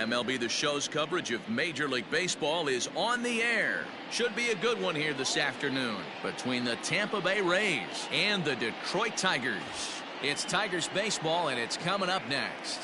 MLB The Show's coverage of Major League Baseball is on the air. Should be a good one here this afternoon between the Tampa Bay Rays and the Detroit Tigers. It's Tigers baseball, and it's coming up next.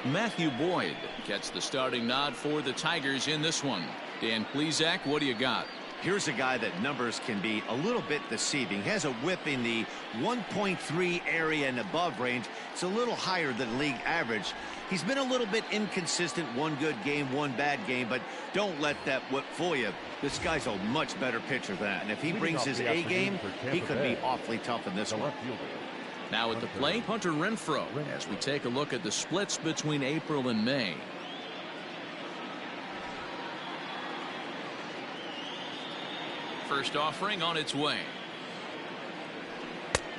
Matthew Boyd gets the starting nod for the Tigers in this one. Dan Plesac, what do you got? Here's a guy that numbers can be a little bit deceiving. He has a whip in the 1.3 area and above range. It's a little higher than league average. He's been a little bit inconsistent. One good game, one bad game, but don't let that whip fool you. This guy's a much better pitcher than that. And if he brings his A game, he could be awfully tough in this one. Now at the plate, Hunter Renfroe, as we take a look at the splits between April and May. First offering on its way.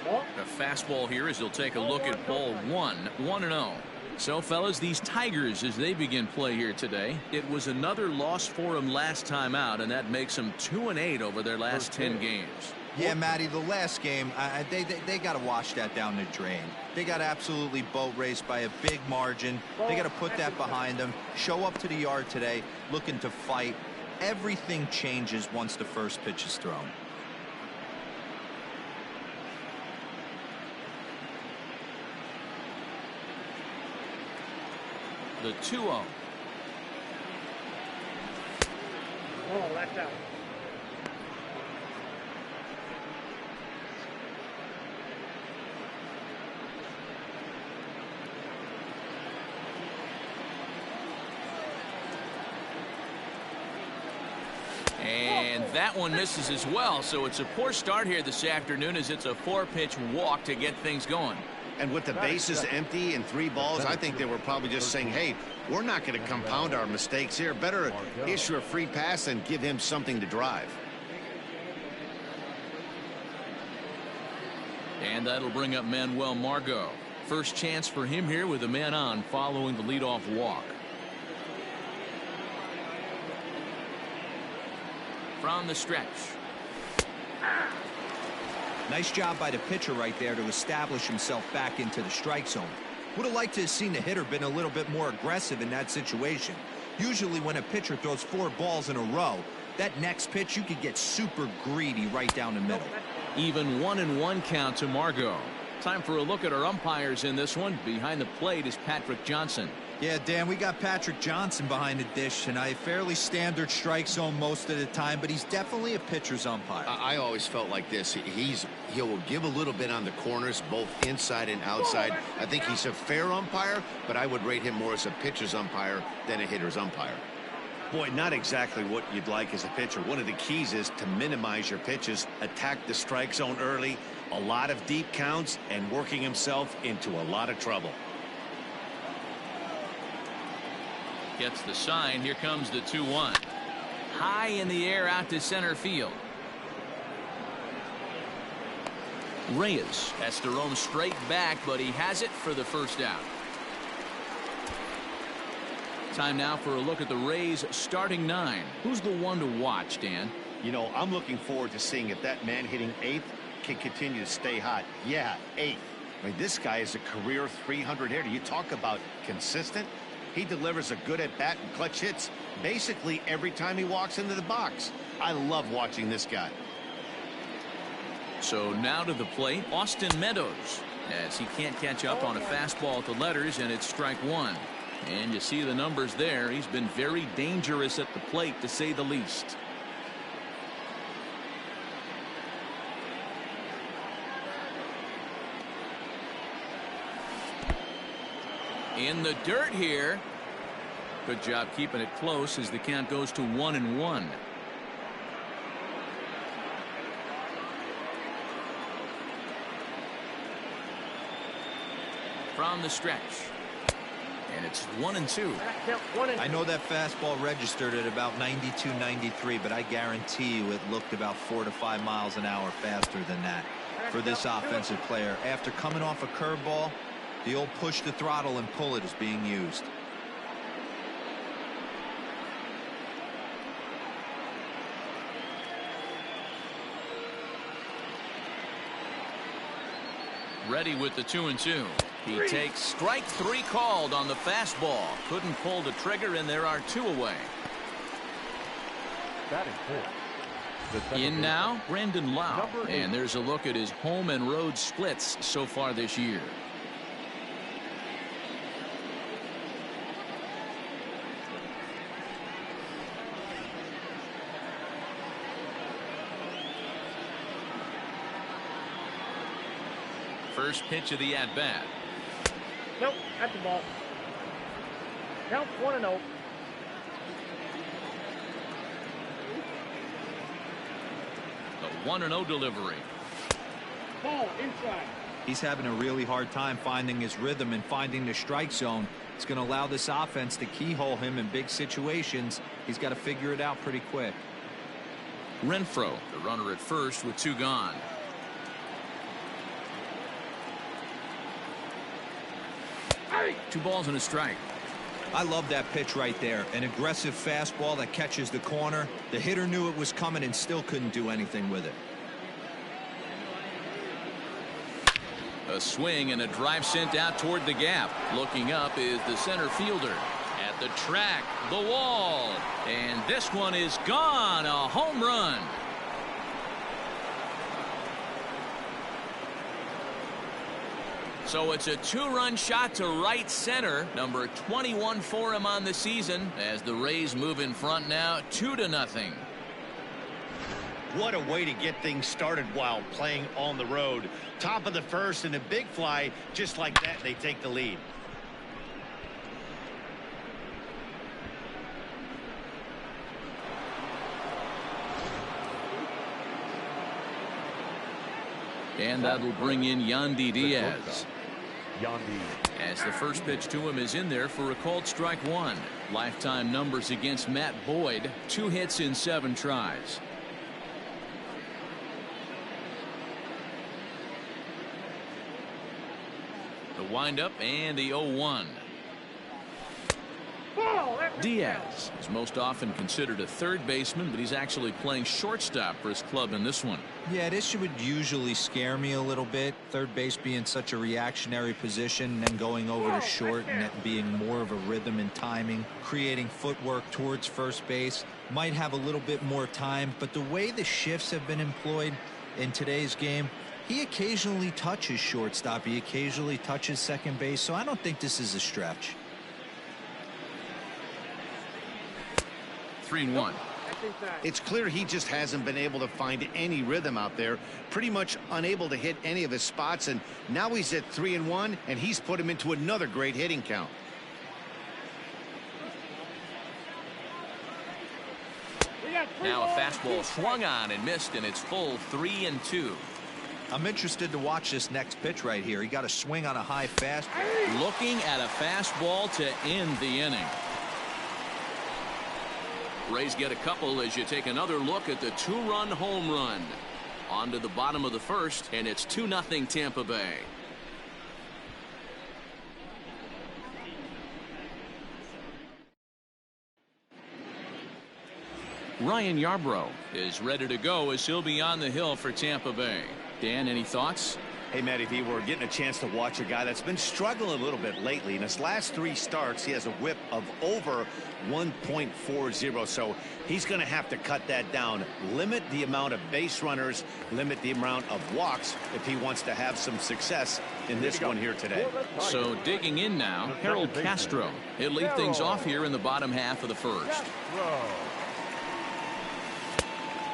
A fastball here as he'll take a look at ball one, 1-0. So, fellas, these Tigers, as they begin play here today, it was another loss for them last time out, and that makes them 2-8 over their last 10 games. Yeah, Matty, the last game, they got to wash that down the drain. They got absolutely boat raced by a big margin. They got to put that behind them, show up to the yard today, looking to fight. Everything changes once the first pitch is thrown. The 2-0. Oh, that's out. And that one misses as well, so it's a poor start here this afternoon as it's a 4-pitch walk to get things going. And with the bases empty and 3 balls, I think they were probably just saying, hey, we're not going to compound our mistakes here. Better issue a free pass and give him something to drive. And that'll bring up Manuel Margot. First chance for him here with a man on following the leadoff walk. From the stretch. Nice job by the pitcher right there to establish himself back into the strike zone. Would have liked to have seen the hitter been a little bit more aggressive in that situation. Usually when a pitcher throws 4 balls in a row, that next pitch you could get super greedy right down the middle. Even 1-1 count to Margot. Time for a look at our umpires in this one. Behind the plate is Patrick Johnson. Yeah, Dan, we got Patrick Johnson behind the dish, and a fairly standard strike zone most of the time, but he's definitely a pitcher's umpire. I always felt like this. He will give a little bit on the corners, both inside and outside. I think he's a fair umpire, but I would rate him more as a pitcher's umpire than a hitter's umpire. Boy, not exactly what you'd like as a pitcher. One of the keys is to minimize your pitches, attack the strike zone early, a lot of deep counts, and working himself into a lot of trouble. Gets the sign. Here comes the 2-1. High in the air out to center field. Reyes has to roam straight back, but he has it for the first out. Time now for a look at the Rays starting 9. Who's the one to watch, Dan? You know, I'm looking forward to seeing if that man hitting 8th can continue to stay hot. Yeah, 8th. I mean, this guy is a career 300 hitter. You talk about consistent. He delivers a good at-bat and clutch hits basically every time he walks into the box. I love watching this guy. So now to the plate, Austin Meadows, as he can't catch up on a fastball at the letters, and it's strike 1. And you see the numbers there. He's been very dangerous at the plate, to say the least. In the dirt here. Good job keeping it close as the count goes to 1-1. From the stretch. And it's 1-2. I know that fastball registered at about 92, 93, but I guarantee you it looked about 4 to 5 miles an hour faster than that for this offensive player. After coming off a curveball, the old push the throttle and pull it is being used. ready with the 2-2. He takes strike 3 called on the fastball. Couldn't pull the trigger, and there are 2 away. In now, Brendan Lau. And there's a look at his home and road splits so far this year. First pitch of the at-bat. Nope, that's the ball. Count 1-0. The 1-0 delivery. Ball inside. He's having a really hard time finding his rhythm and finding the strike zone. It's going to allow this offense to keyhole him in big situations. He's got to figure it out pretty quick. Renfroe, the runner at first with 2 gone. Hey! 2 balls and a strike. I love that pitch right there. An aggressive fastball that catches the corner. The hitter knew it was coming and still couldn't do anything with it. A swing and a drive sent out toward the gap. Looking up is the center fielder. At the track, the wall. And this one is gone. A home run. So it's a 2-run shot to right center. Number 21 for him on the season as the Rays move in front now 2-0. What a way to get things started while playing on the road. Top of the first and a big fly. Just like that, they take the lead. And that'll bring in Yandy Diaz. As the first pitch to him is in there for a called strike 1. Lifetime numbers against Matt Boyd. 2 hits in 7 tries. The windup and the 0-1. Diaz is most often considered a third baseman, but he's actually playing shortstop for his club in this one. Yeah, this would usually scare me a little bit. Third base being such a reactionary position, and then going over to short and that being more of a rhythm and timing, creating footwork towards first base. Might have a little bit more time, but the way the shifts have been employed in today's game, he occasionally touches shortstop. He occasionally touches second base, so I don't think this is a stretch. 3-1. It's clear he just hasn't been able to find any rhythm out there. Pretty much unable to hit any of his spots, and now he's at 3-1, and he's put him into another great hitting count. Now a fastball swung on and missed, and it's full 3-2. I'm interested to watch this next pitch right here. He got a swing on a high fastball. Looking at a fastball to end the inning. Rays get a couple as you take another look at the 2-run home run. On to the bottom of the first, and it's 2-0 Tampa Bay. Ryan Yarbrough is ready to go as he'll be on the hill for Tampa Bay. Dan, any thoughts? Hey, Matty V, we're getting a chance to watch a guy that's been struggling a little bit lately. In his last 3 starts, he has a whip of over 1.40, so he's going to have to cut that down. Limit the amount of base runners, limit the amount of walks if he wants to have some success in this one here today. So digging in now, Harold Castro. He'll lead things off here in the bottom half of the first.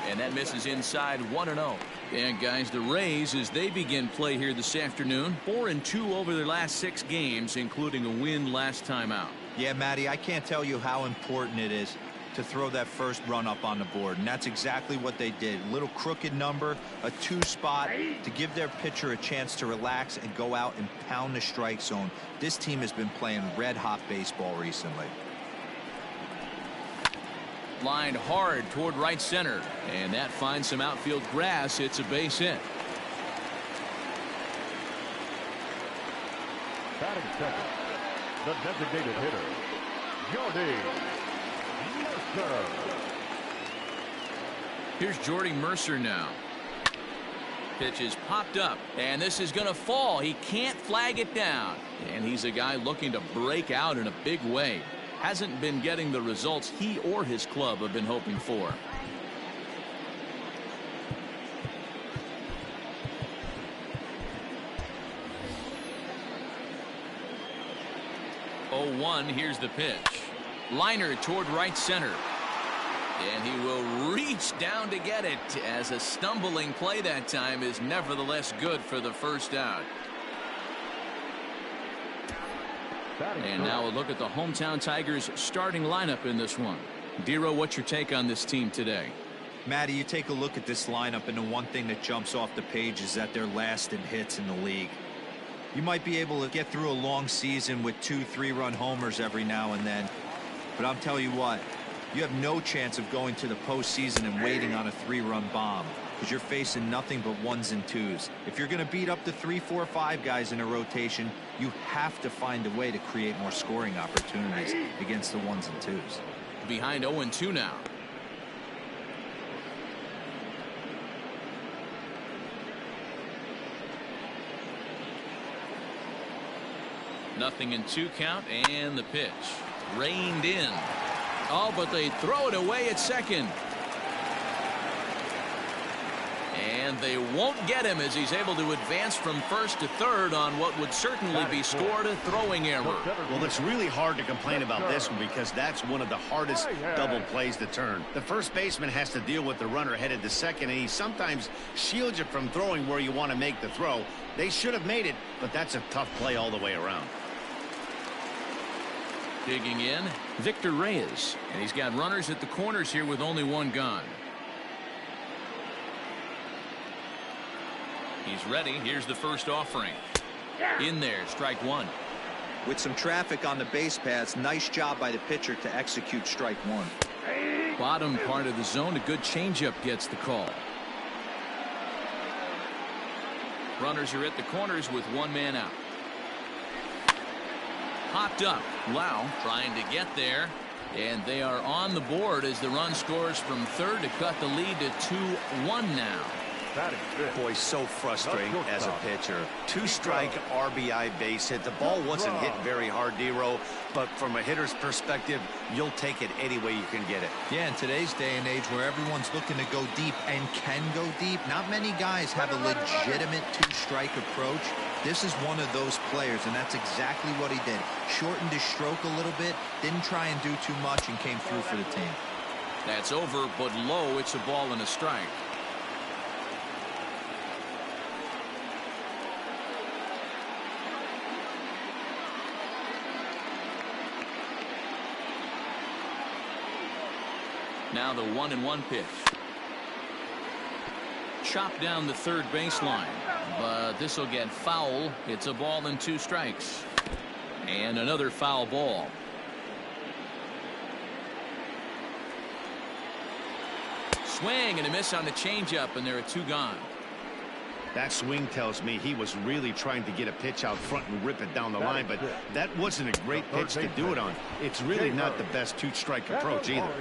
And that misses inside 1-0. And guys, the Rays, as they begin play here this afternoon, 4-2 over their last 6 games, including a win last time out. Yeah, Matty, I can't tell you how important it is to throw that first run up on the board, and that's exactly what they did. A little crooked number, a 2 spot to give their pitcher a chance to relax and go out and pound the strike zone. This team has been playing red-hot baseball recently. Lined hard toward right center, and that finds some outfield grass. It's a base hit. Batting second, the designated hitter, Jordy Mercer. Here's Jordy Mercer now. Pitch is popped up, and this is going to fall. He can't flag it down. And he's a guy looking to break out in a big way. Hasn't been getting the results he or his club have been hoping for. 0-1, here's the pitch. Liner toward right center. And he will reach down to get it, as a stumbling play that time is nevertheless good for the first out. And now a look at the hometown Tigers starting lineup in this one. Dero, what's your take on this team today? Matty, you take a look at this lineup, and the one thing that jumps off the page is that they're last in hits in the league. You might be able to get through a long season with 2-3-run homers every now and then, but I'm telling you what, you have no chance of going to the postseason and waiting on a 3-run bomb, because you're facing nothing but 1s and 2s. If you're going to beat up the 3, 4, 5 guys in a rotation, you have to find a way to create more scoring opportunities against the 1s and 2s. Behind 0-2 now. Nothing in 2 count, and the pitch reined in. Oh, but they throw it away at second. And they won't get him, as he's able to advance from first to third on what would certainly be scored a throwing error. Well, it's really hard to complain about this one, because that's one of the hardest double plays to turn. The first baseman has to deal with the runner headed to second, and he sometimes shields you from throwing where you want to make the throw. They should have made it, but that's a tough play all the way around. Digging in, Victor Reyes, and he's got runners at the corners here with only 1 gone. He's ready. Here's the first offering. In there, strike 1. With some traffic on the base paths, nice job by the pitcher to execute strike 1. Bottom part of the zone, a good changeup gets the call. Runners are at the corners with 1 man out. Popped up. Wow, trying to get there, and they are on the board as the run scores from third to cut the lead to 2-1 now. Boy, so frustrating as a pitcher. 2-strike RBI base hit. The ball wasn't hit very hard, Dero, but from a hitter's perspective, you'll take it any way you can get it. Yeah, in today's day and age where everyone's looking to go deep and can go deep, not many guys have a legitimate 2-strike approach. This is one of those players, and that's exactly what he did. Shortened his stroke a little bit, didn't try and do too much, and came through for the team. That's over, but low. It's a ball and a strike. Now the 1-1 pitch. Chopped down the third baseline, but this will get foul. It's a ball and 2 strikes. And another foul ball. Swing and a miss on the changeup, and there are 2 gone. That swing tells me he was really trying to get a pitch out front and rip it down the line, but that wasn't a great pitch to do it on. It's really not the best 2-strike approach either.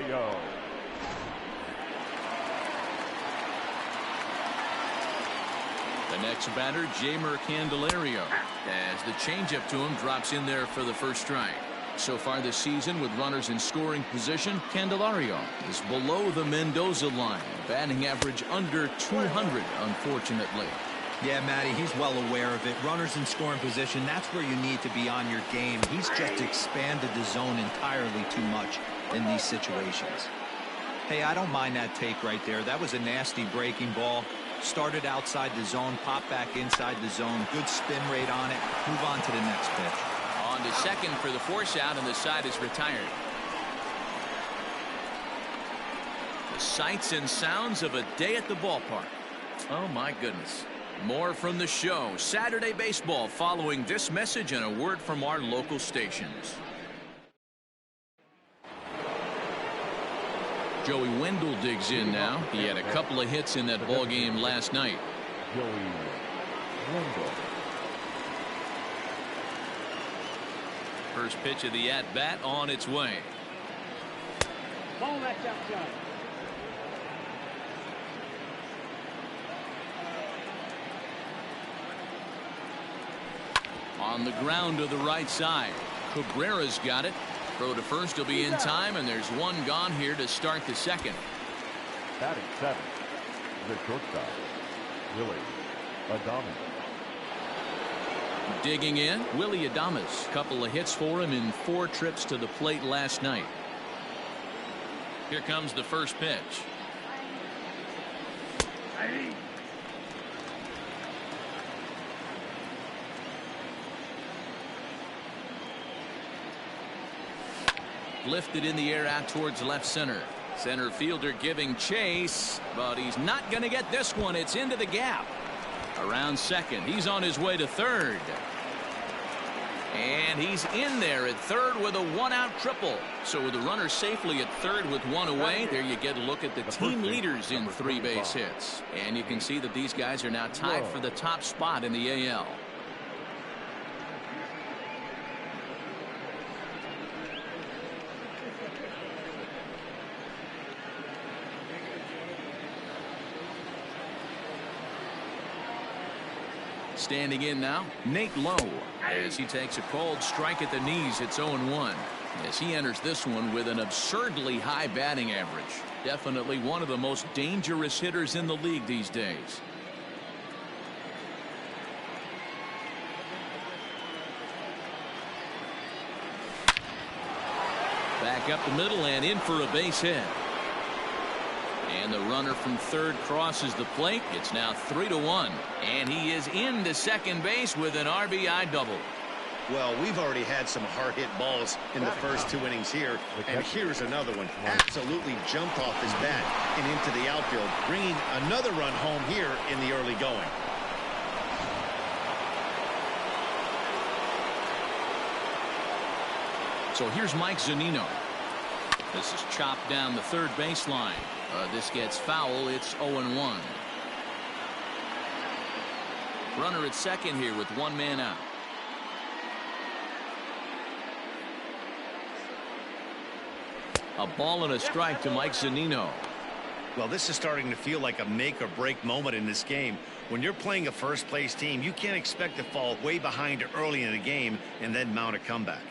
The next batter, Jeimer Candelario, as the changeup to him drops in there for the first strike. So far this season, with runners in scoring position, Candelario is below the Mendoza line, batting average under 200, unfortunately. Yeah, Matty, he's well aware of it. Runners in scoring position, that's where you need to be on your game. He's just expanded the zone entirely too much in these situations. Hey, I don't mind that take right there. That was a nasty breaking ball. Started outside the zone, popped back inside the zone. Good spin rate on it. Move on to the next pitch. On to second for the force out, and the side is retired. The sights and sounds of a day at the ballpark. Oh, my goodness. More from the show. Saturday Baseball following this message and a word from our local stations. Joey Wendell digs in now. He had a couple of hits in that ball game last night. Joey Wendell. First pitch of the at-bat on its way. Ball, that's outside. On the ground to the right side. Cabrera's got it. Throw to first will be in time, and there's one gone here to start the second. Batting 7, the shortstop, Willie Adames. Digging in, Willie Adames. Couple of hits for him in 4 trips to the plate last night. Here comes the first pitch. Lifted in the air out towards left center. Center fielder giving chase, but he's not going to get this one. It's into the gap. Around second. He's on his way to third. And he's in there at third with a 1-out triple. So with the runner safely at third with 1 away, there you get a look at the team leaders in 3 base hits. And you can see that these guys are now tied for the top spot in the AL. Standing in now, Nate Lowe, as he takes a cold strike at the knees. It's 0-1 as he enters this one with an absurdly high batting average. Definitely one of the most dangerous hitters in the league these days. Back up the middle and in for a base hit. And the runner from third crosses the plate. It's now 3-1. And he is into second base with an RBI double. Well, we've already had some hard-hit balls in the first 2 innings here. And here's another one. Absolutely jumped off his bat and into the outfield, bringing another run home here in the early going. So here's Mike Zunino. This is chopped down the third baseline. This gets foul. It's 0-1. Runner at second here with 1 man out. A ball and a strike to Mike Zunino. Well, this is starting to feel like a make or break moment in this game. When you're playing a first place team, you can't expect to fall way behind early in the game and then mount a comeback.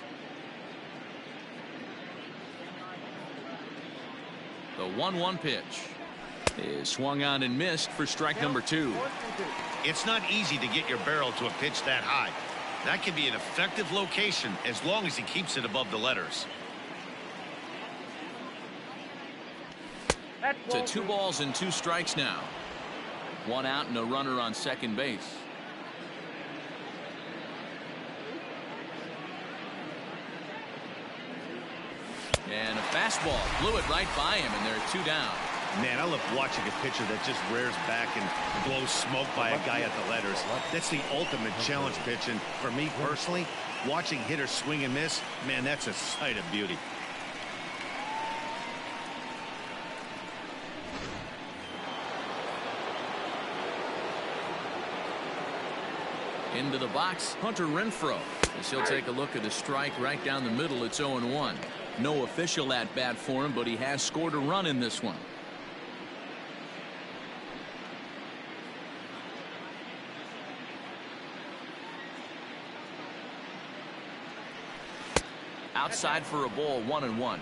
The 1-1 pitch is swung on and missed for strike number 2. It's not easy to get your barrel to a pitch that high. That can be an effective location as long as he keeps it above the letters. To 2 balls and 2 strikes now. 1 out and a runner on second base. And a fastball blew it right by him, and there are 2 down. Man, I love watching a pitcher that just rears back and blows smoke by a guy at the letters. That's the ultimate challenge pitch, and for me personally, watching hitters swing and miss, man, that's a sight of beauty. Into the box, Hunter Renfroe, as he'll take a look at the strike right down the middle. It's 0-1. No official at bat for him, but he has scored a run in this one. Outside for a ball, 1-1.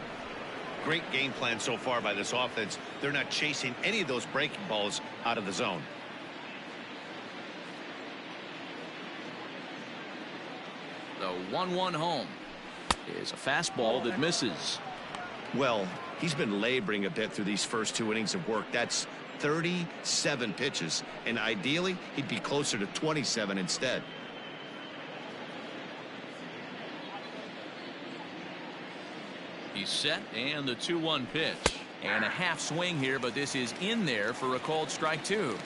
Great game plan so far by this offense. They're not chasing any of those breaking balls out of the zone. The 1-1 home is a fastball that misses. Well, he's been laboring a bit through these first 2 innings of work. That's 37 pitches, and ideally he'd be closer to 27 instead. He's set, and the 2-1 pitch. And a half swing here, but this is in there for a called strike 2.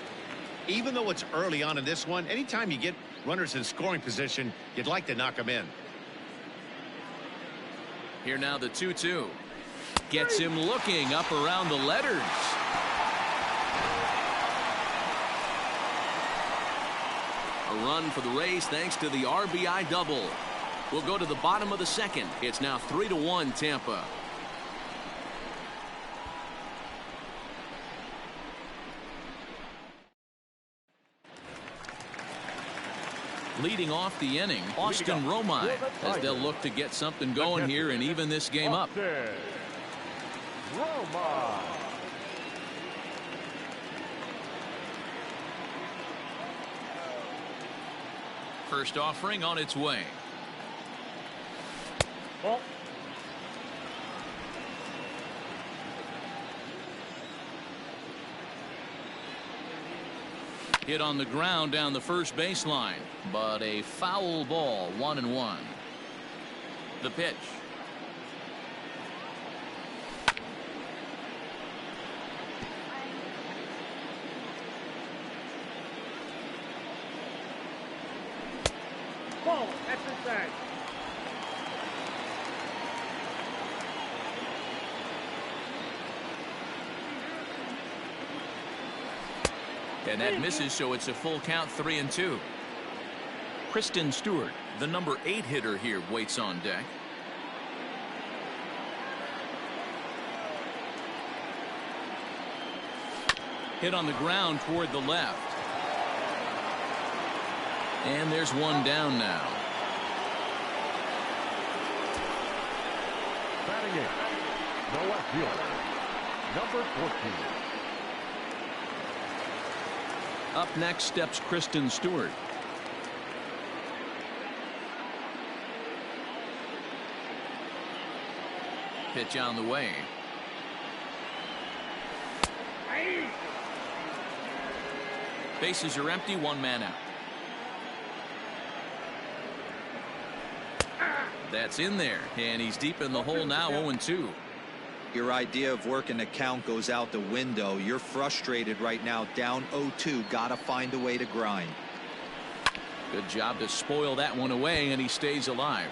Even though it's early on in this one, anytime you get runners in scoring position, you'd like to knock them in. Here now the 2-2. Gets him looking up around the letters. A run for the Rays thanks to the RBI double. We'll go to the bottom of the second. It's now 3-1 Tampa. Leading off the inning, Austin Romine, as they'll look to get something going here and even this game up. Romine. First offering on its way. Ball. Hit on the ground down the first baseline, but a foul ball, 1-1. The pitch. Ball. That's inside. And that misses, so it's a full count, 3-2. Kristen Stewart, the number 8 hitter here, waits on deck. Hit on the ground toward the left. And there's one down now. Batting in, the left fielder, number 14. Up next steps Kristen Stewart. Pitch on the way. Bases are empty, one man out. That's in there, and he's deep in the hole now, 0-2. Your idea of working the count goes out the window. You're frustrated right now, down 0-2. Gotta find a way to grind. Good job to spoil that one away, and he stays alive.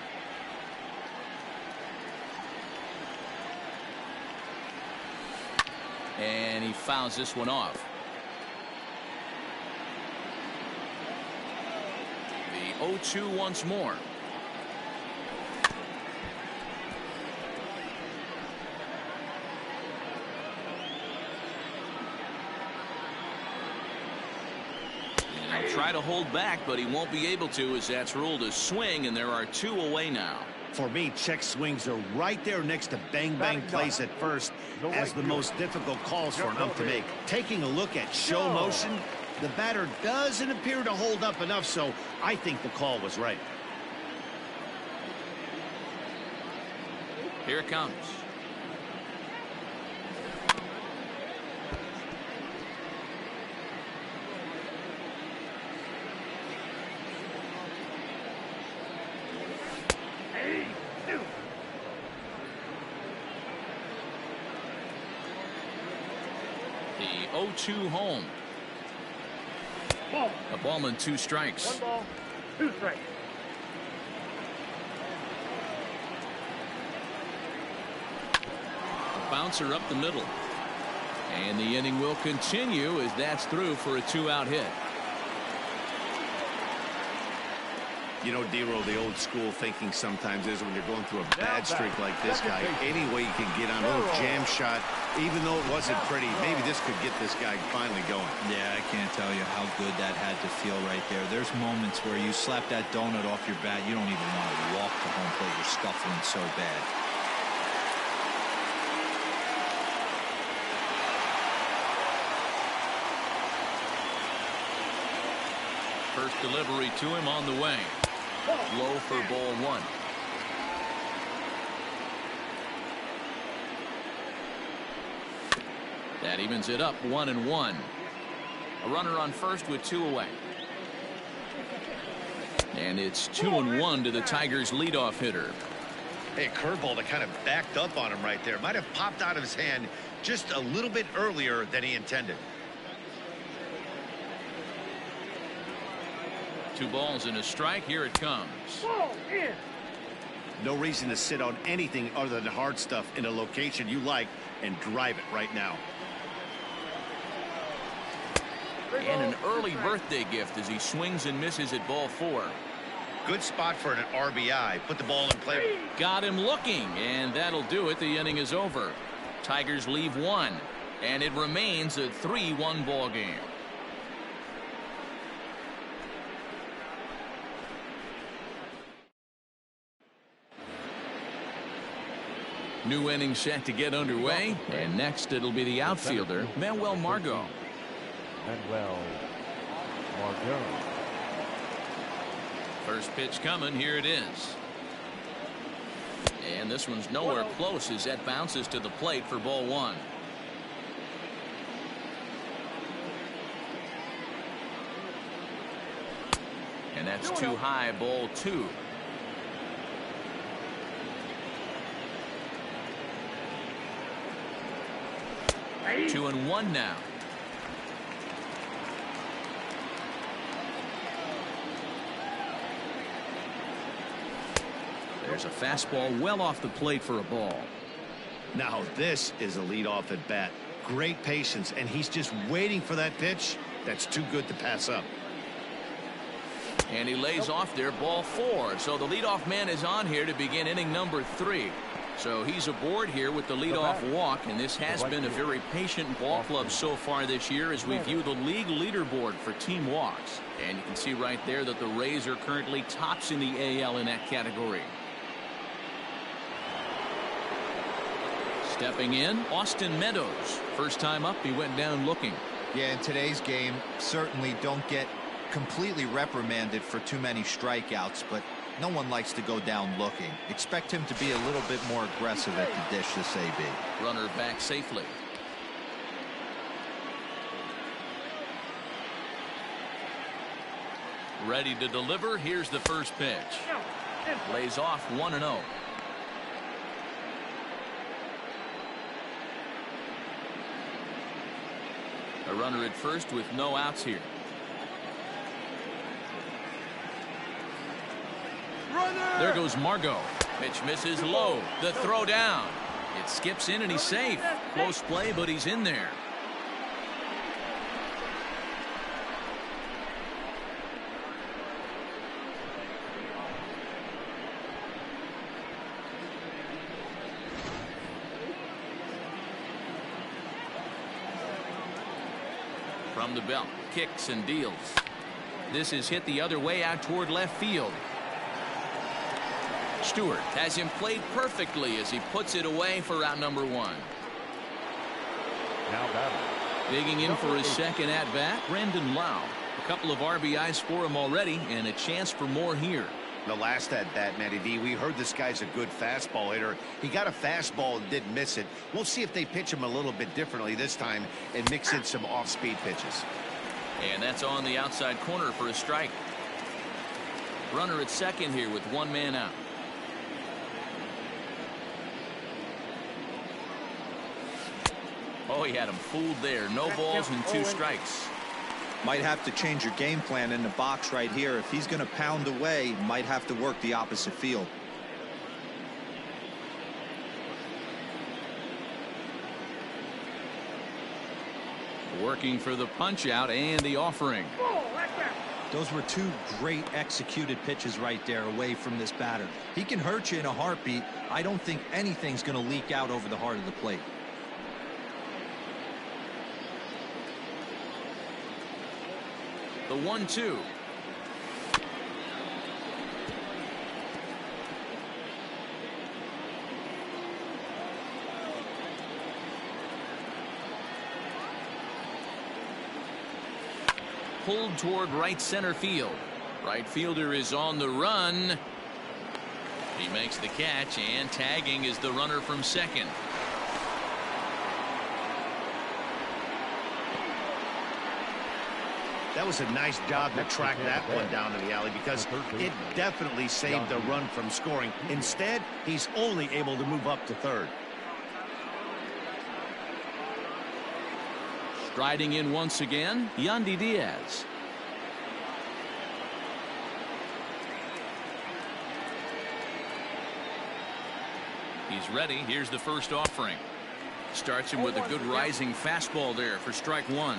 And he fouls this one off. The 0-2 once more. Try to hold back, but he won't be able to, as that's ruled a swing, and there are 2 away now. For me, check swings are right there next to bang bang plays at first as the most difficult calls for an ump to make. Taking a look at show motion, the batter doesn't appear to hold up enough, so I think the call was right. Here it comes. The 0-2 home. Ball. A ball and 2 strikes. 1 ball, 2 strikes. A bouncer up the middle. And the inning will continue as that's through for a 2-out hit. You know, D-Roll, the old school thinking sometimes is when you're going through a bad streak like this guy, any way you can get on a little jam shot, even though it wasn't pretty, maybe this could get this guy finally going. Yeah, I can't tell you how good that had to feel right there. There's moments where you slap that donut off your bat, you don't even want to walk to home plate. You're scuffling so bad. First delivery to him on the way. Low for ball 1. That evens it up, 1-1. A runner on first with 2 away. And it's 2-1 to the Tigers' leadoff hitter. Hey, curveball that kind of backed up on him right there. Might have popped out of his hand just a little bit earlier than he intended. 2 balls and a strike. Here it comes. Ball in. No reason to sit on anything other than hard stuff in a location you like and drive it right now. And an early birthday gift as he swings and misses at ball 4. Good spot for an RBI. Put the ball in play. Got him looking, and that'll do it. The inning is over. Tigers leave 1, and it remains a 3-1 ball game. New inning set to get underway, and next it'll be the outfielder, Manuel Margot. Manuel Margot. First pitch coming, here it is. And this one's nowhere close as that bounces to the plate for ball one. And that's too high, ball two. Hey. 2-1 now. There's a fastball well off the plate for a ball. Now this is a leadoff at bat. Great patience, and he's just waiting for that pitch. That's too good to pass up. And he lays off there, ball four. So the leadoff man is on here to begin inning number 3. So he's aboard here with the leadoff walk, and this has been a very patient ball club so far this year as we view the league leaderboard for team walks. And you can see right there that the Rays are currently tops in the AL in that category. Stepping in, Austin Meadows. First time up, he went down looking. Yeah, in today's game, certainly don't get completely reprimanded for too many strikeouts, but no one likes to go down looking. Expect him to be a little bit more aggressive at the dish this AB. Runner back safely. Ready to deliver. Here's the first pitch. Lays off 1-0. A runner at first with no outs here. There goes Margot. Pitch misses low. The throw down. It skips in and he's safe. Close play, but he's in there. From the belt, kicks and deals. This is hit the other way out toward left field. Stewart has him played perfectly as he puts it away for out number 1. Now batting. Digging in for his second at bat, Brandon Lau. A couple of RBIs for him already and a chance for more here. The last at bat, Matty V, we heard this guy's a good fastball hitter. He got a fastball and didn't miss it. We'll see if they pitch him a little bit differently this time and mix in some off-speed pitches. And that's on the outside corner for a strike. Runner at second here with one man out. Oh, he had him fooled there. No balls and 2 strikes. Might have to change your game plan in the box right here. If he's going to pound away, might have to work the opposite field. Working for the punch out and the offering. Those were 2 great executed pitches right there away from this batter. He can hurt you in a heartbeat. I don't think anything's going to leak out over the heart of the plate. The 1-2. Pulled toward right center field. Right fielder is on the run. He makes the catch, and tagging is the runner from second. That was a nice job to track that one down to the alley because it definitely saved the run from scoring. Instead, he's only able to move up to third. Striding in once again, Yandy Diaz. He's ready. Here's the first offering. Starts him with a good rising fastball there for strike 1.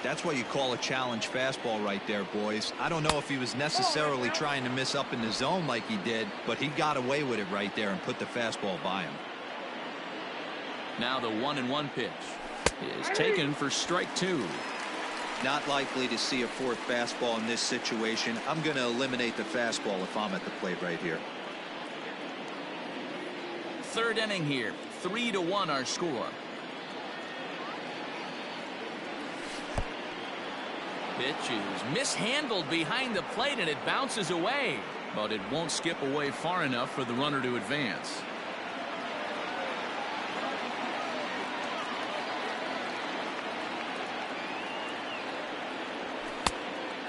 That's what you call a challenge fastball right there, boys. I don't know if he was necessarily trying to miss up in the zone like he did, but he got away with it right there and put the fastball by him. Now the 1-1 pitch is taken for strike 2. Not likely to see a 4th fastball in this situation. I'm going to eliminate the fastball if I'm at the plate right here. third inning here. 3-1 our score. Pitch is mishandled behind the plate and it bounces away, but it won't skip away far enough for the runner to advance.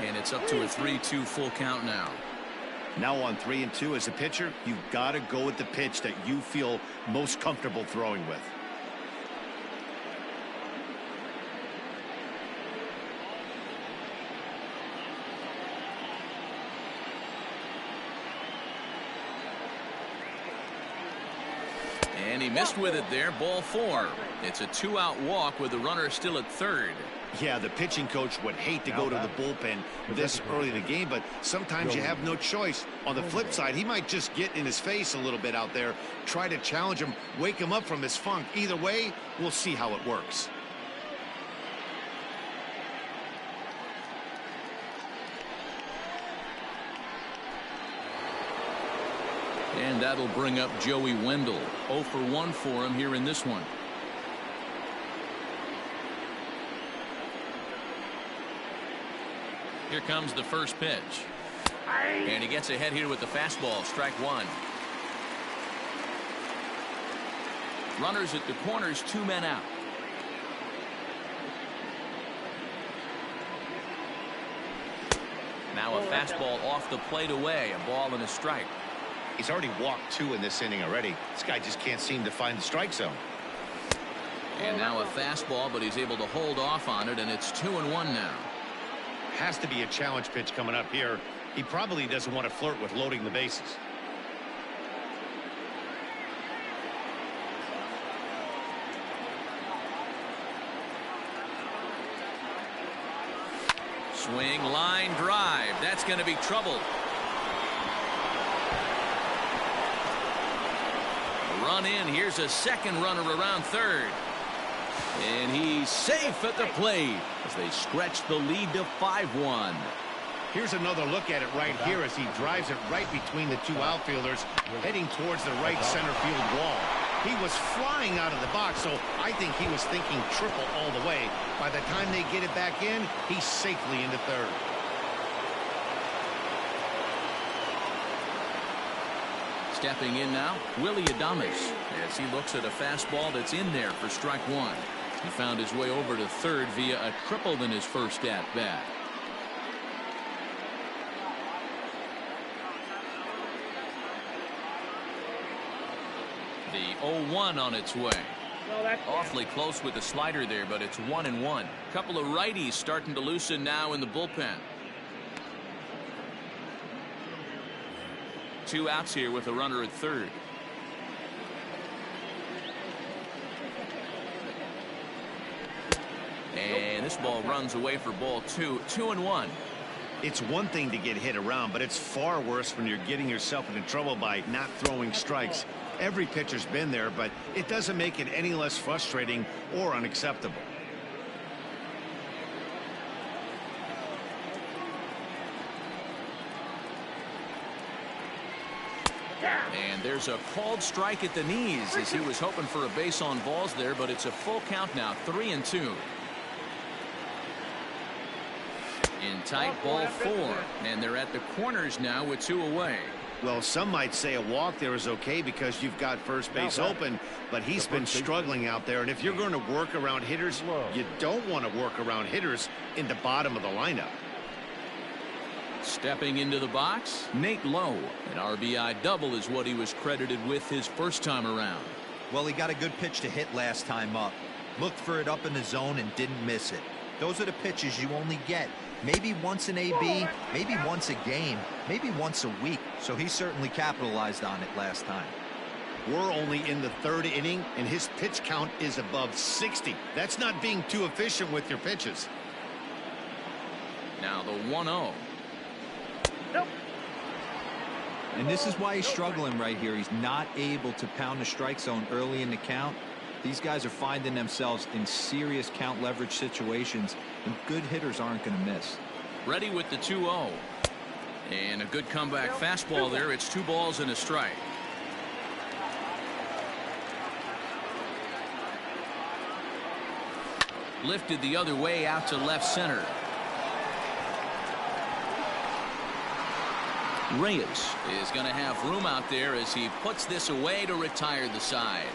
And it's up to a 3-2 full count now. Now on 3-2 as a pitcher, you've got to go with the pitch that you feel most comfortable throwing with. And he missed with it there. Ball 4. It's a 2-out walk with the runner still at third. Yeah, the pitching coach would hate to go to the bullpen this early in the game, but sometimes you have no choice. On the flip side, he might just get in his face a little bit out there, try to challenge him, wake him up from his funk. Either way, we'll see how it works. And that'll bring up Joey Wendell. 0 for 1 for him here in this one. Here comes the first pitch. And he gets ahead here with the fastball. Strike 1. Runners at the corners, 2 men out. Now a fastball off the plate away. A ball and a strike. He's already walked 2 in this inning already. This guy just can't seem to find the strike zone. And now a fastball, but he's able to hold off on it, and it's 2-1 now. Has to be a challenge pitch coming up here. He probably doesn't want to flirt with loading the bases. Swing, line drive. That's going to be trouble. Run in. Here's a second runner around third. And he's safe at the plate as they stretch the lead to 5-1. Here's another look at it right here as he drives it right between the 2 outfielders, heading towards the right center field wall. He was flying out of the box, so I think he was thinking triple all the way. By the time they get it back in, he's safely into third. Stepping in now, Willie Adames, as he looks at a fastball that's in there for strike 1. He found his way over to third via a triple in his first at-bat. The 0-1 on its way. Awfully close with the slider there, but it's 1-1. Couple of righties starting to loosen now in the bullpen. 2 outs here with a runner at third. And this ball runs away for ball 2. 2-1. It's one thing to get hit around, but it's far worse when you're getting yourself into trouble by not throwing strikes. Every pitcher's been there, but it doesn't make it any less frustrating or unacceptable. And there's a called strike at the knees as he was hoping for a base on balls there, but it's a full count now. 3-2. In tight, ball 4, and they're at the corners now with 2 away. Well, some might say a walk there is okay because you've got first base open, but he's been struggling out there, and if you're going to work around hitters, you don't want to work around hitters in the bottom of the lineup. Stepping into the box, Nate Lowe. An RBI double is what he was credited with his first time around. Well, he got a good pitch to hit last time up. Looked for it up in the zone and didn't miss it. Those are the pitches you only get. Maybe once an AB, maybe once a game, maybe once a week. So he certainly capitalized on it last time. We're only in the 3rd inning, and his pitch count is above 60. That's not being too efficient with your pitches. Now the 1-0. Nope. And this is why he's struggling right here. He's not able to pound the strike zone early in the count. These guys are finding themselves in serious count leverage situations, and good hitters aren't going to miss. Ready with the 2-0. And a good comeback fastball there. It's 2 balls and a strike. Lifted the other way out to left center. Reyes is going to have room out there as he puts this away to retire the side.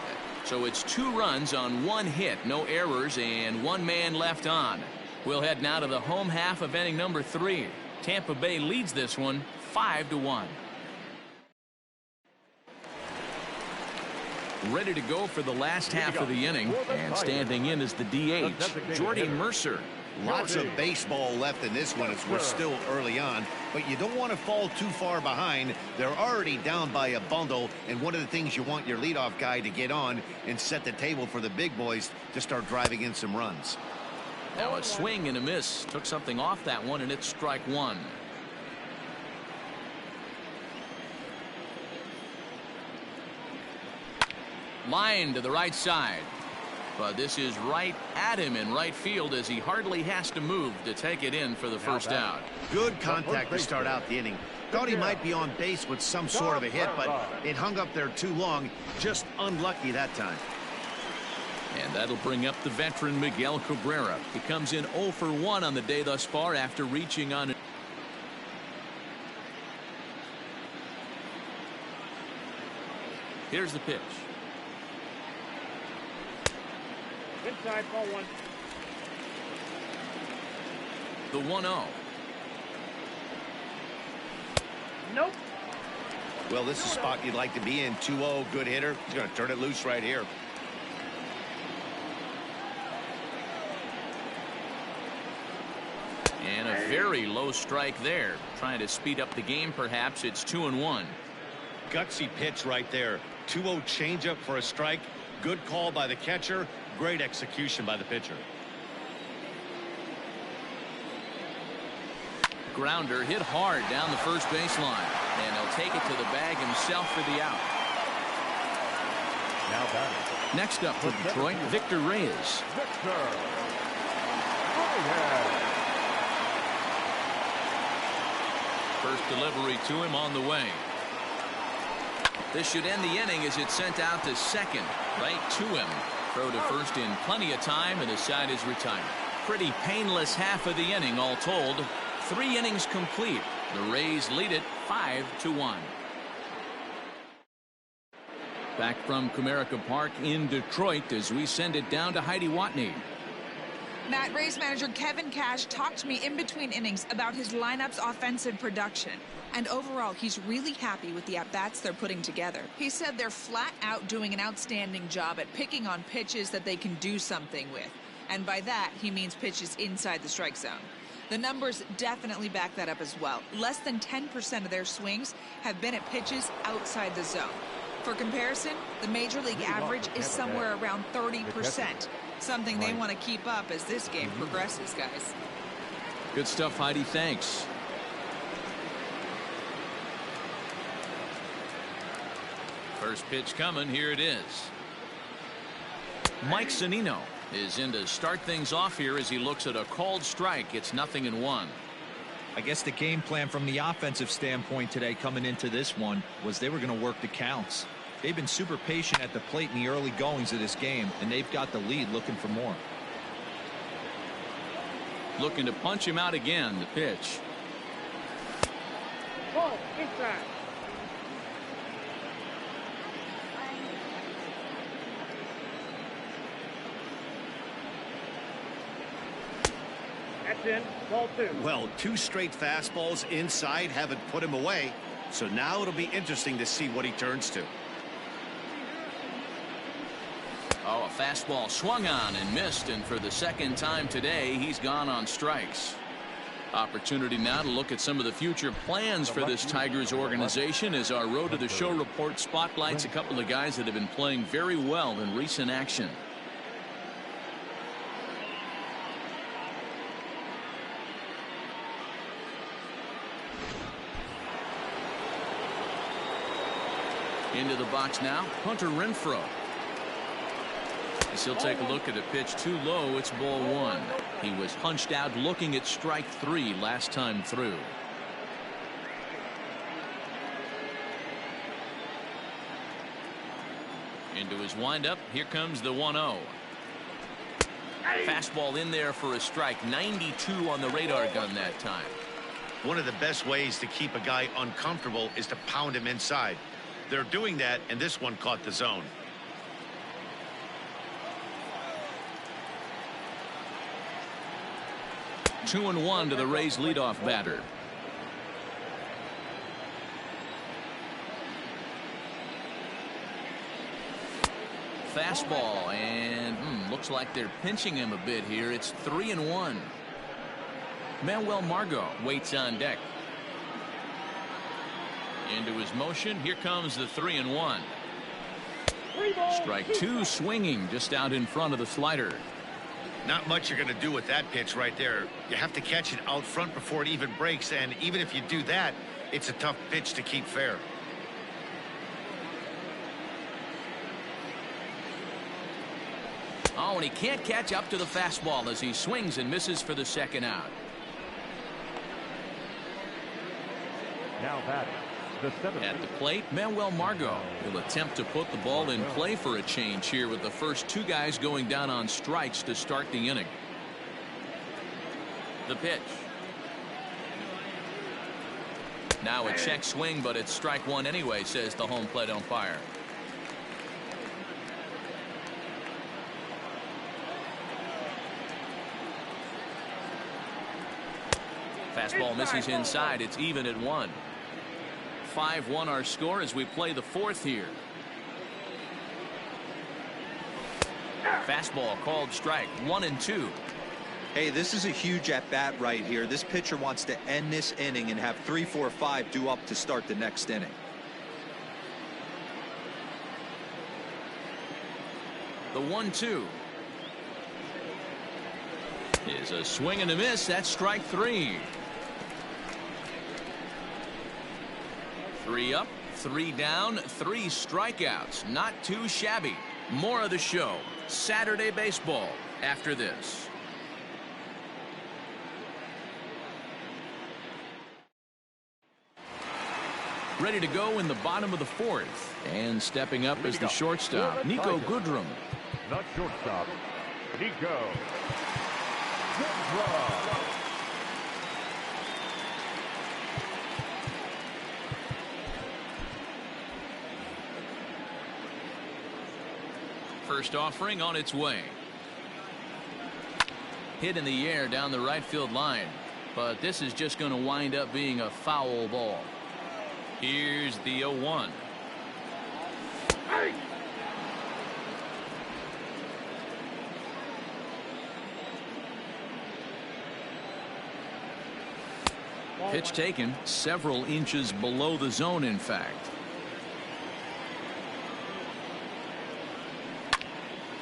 So it's 2 runs on 1 hit, no errors, and 1 man left on. We'll head now to the home half of inning number 3. Tampa Bay leads this one 5-1. Ready to go for the last half of the inning, and standing in is the DH, Jordy Mercer. Lots of baseball left in this one as we're still early on, but you don't want to fall too far behind. They're already down by a bundle, and one of the things you want your leadoff guy to get on and set the table for the big boys to start driving in some runs. Now a swing and a miss. Took something off that one, and it's strike 1. Line to the right side. But this is right at him in right field as he hardly has to move to take it in for the first out. Good contact to start out the inning. Thought he might be on base with some sort of a hit, but it hung up there too long. Just unlucky that time. And that'll bring up the veteran Miguel Cabrera. He comes in 0 for 1 on the day thus far after reaching on. Here's the pitch. Inside, ball 1. The 1-0. Nope. Well, this is a spot you'd like to be in. 2-0, good hitter. He's going to turn it loose right here. And a very low strike there. Trying to speed up the game, perhaps. It's 2-1. Gutsy pitch right there. 2-0 changeup for a strike. Good call by the catcher. Great execution by the pitcher. Grounder hit hard down the first baseline. And he'll take it to the bag himself for the out. Now batting. Next up for Detroit, Victor Reyes. Victor. First delivery to him on the way. This should end the inning as it's sent out to second. Right to him. Throw to first in plenty of time, and his side is retired. Pretty painless half of the inning all told. 3 innings complete. The Rays lead it 5-1. Back from Comerica Park in Detroit as we send it down to Heidi Watney. Matt, Rays manager Kevin Cash talked to me in between innings about his lineup's offensive production. And overall, he's really happy with the at-bats they're putting together. He said they're flat out doing an outstanding job at picking on pitches that they can do something with. And by that, he means pitches inside the strike zone. The numbers definitely back that up as well. Less than 10% of their swings have been at pitches outside the zone. For comparison, the Major League average is somewhere around 30%. Something they want to keep up as this game progresses, guys. Good stuff, Heidi. Thanks. First pitch coming. Here it is. Mike Zunino is in to start things off here as he looks at a called strike. It's 0-1. I guess the game plan from the offensive standpoint today coming into this one was they were going to work the counts. They've been super patient at the plate in the early goings of this game, and they've got the lead looking for more. Looking to punch him out again. The pitch. Ball inside. That's in. Ball 2. Well, 2 straight fastballs inside haven't put him away. So now it'll be interesting to see what he turns to. Oh, a fastball swung on and missed, and for the second time today, he's gone on strikes. Opportunity now to look at some of the future plans for this Tigers organization as our Road to the Show report spotlights a couple of guys that have been playing very well in recent action. Into the box now, Hunter Renfroe. As he'll take a look at a pitch too low, it's ball 1. He was punched out looking at strike 3 last time through. Into his windup, here comes the 1-0. Fastball in there for a strike. 92 on the radar gun that time. One of the best ways to keep a guy uncomfortable is to pound him inside. They're doing that, and this one caught the zone. Two and one to the Rays leadoff batter. Fastball, and looks like they're pinching him a bit here. It's 3-1. Manuel Margot waits on deck. Into his motion. Here comes the 3-1. Strike two, swinging just out in front of the slider. Not much you're going to do with that pitch right there. You have to catch it out front before it even breaks, and even if you do that, it's a tough pitch to keep fair. Oh, and he can't catch up to the fastball as he swings and misses for the second out. Now batting, the seventh. At the plate, Manuel Margot will attempt to put the ball in play for a change here with the first two guys going down on strikes to start the inning. The pitch. Now a check swing, but it's strike one anyway, says the home plate umpire. Fastball misses inside. It's even at 1. 5-1 our score as we play the fourth here. Fastball called strike. 1-2. Hey, this is a huge at bat right here. This pitcher wants to end this inning and have 3, 4, 5 due up to start the next inning. The 1-2 is a swing and a miss. That's strike 3. 3 up, 3 down, 3 strikeouts. Not too shabby. More of the show. Saturday baseball after this. Ready to go in the bottom of the fourth. And stepping up is the shortstop, Nico Goodrum. The shortstop, Nico Goodrum. First offering on its way. Hit in the air down the right field line. But this is just going to wind up being a foul ball. Here's the 0-1. Pitch taken several inches below the zone, in fact.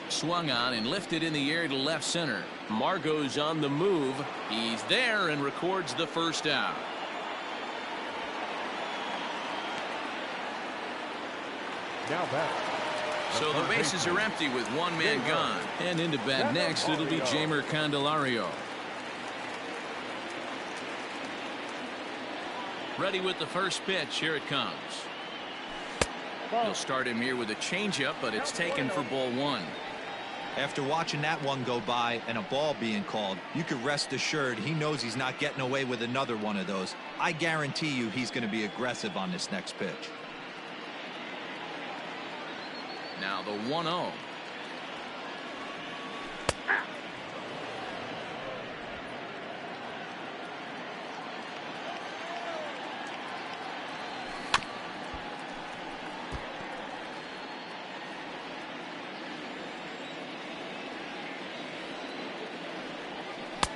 Swung on and lifted in the air to left center. Margot's on the move. He's there and records the first out. Now back. So the bases are empty with one man gone. And into bat next, it'll be Jeimer Candelario. Ready with the first pitch. Here it comes. He'll start him here with a changeup, but it's taken for ball 1. After watching that one go by and a ball being called, you can rest assured he knows he's not getting away with another one of those. I guarantee you he's going to be aggressive on this next pitch. Now the 1-0.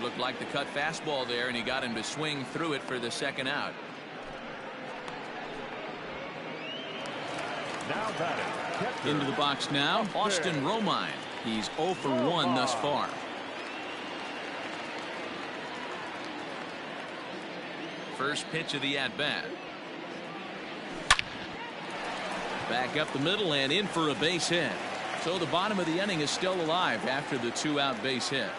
Looked like the cut fastball there, and he got him to swing through it for the second out. Now batting. Into the box now, Austin Romine. He's 0 for 1 thus far. First pitch of the at-bat. Back up the middle and in for a base hit. So the bottom of the inning is still alive after the 2-out base hit.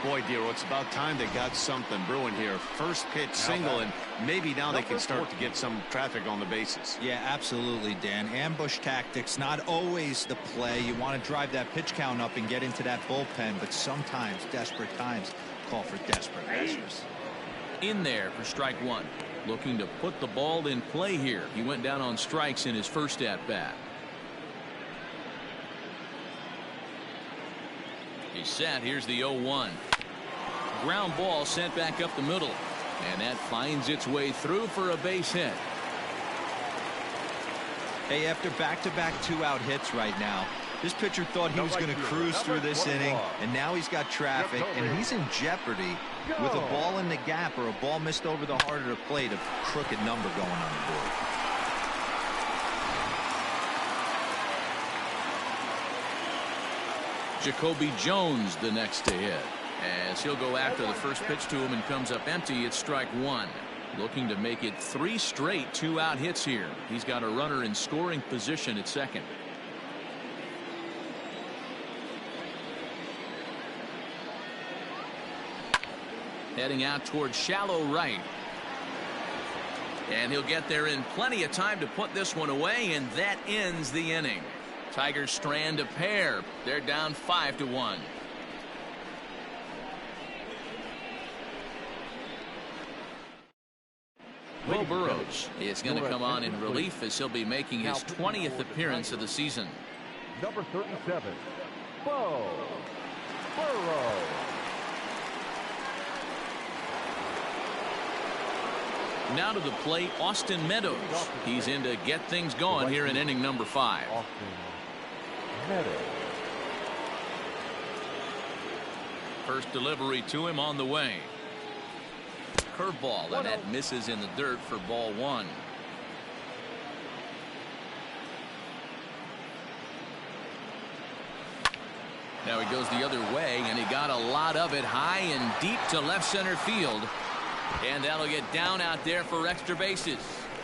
Boy, Dero, it's about time they got something brewing here. First pitch single, and maybe now they can start to get some traffic on the bases. Yeah, absolutely, Dan. Ambush tactics, not always the play. You want to drive that pitch count up and get into that bullpen, but sometimes desperate times call for desperate measures. In there for strike one. Looking to put the ball in play here. He went down on strikes in his first at-bat. He's set. Here's the 0-1. Ground ball sent back up the middle. And that finds its way through for a base hit. Hey, after back-to-back two-out hits right now, this pitcher thought he was going to cruise through this inning, and now he's got traffic, and he's in jeopardy with a ball in the gap or a ball missed over the heart of the plate, a crooked number going on the board. Jacoby Jones the next to hit, as he'll go after the first pitch to him and comes up empty. It's strike one. Looking to make it 3 straight two-out hits here. He's got a runner in scoring position at second. Heading out towards shallow right. And he'll get there in plenty of time to put this one away, and that ends the inning. Tigers strand a pair. They're down 5-1. Will Burrows is going to come on in relief as he'll be making his 20th appearance of the season. Number 37, Bo Burrows. Now to the plate, Austin Meadows. He's in to get things going here in inning number 5. Austin Meadows. First delivery to him on the way. Curveball, and that misses in the dirt for ball 1. Now he goes the other way, and he got a lot of it high and deep to left center field. And that'll get down out there for extra bases.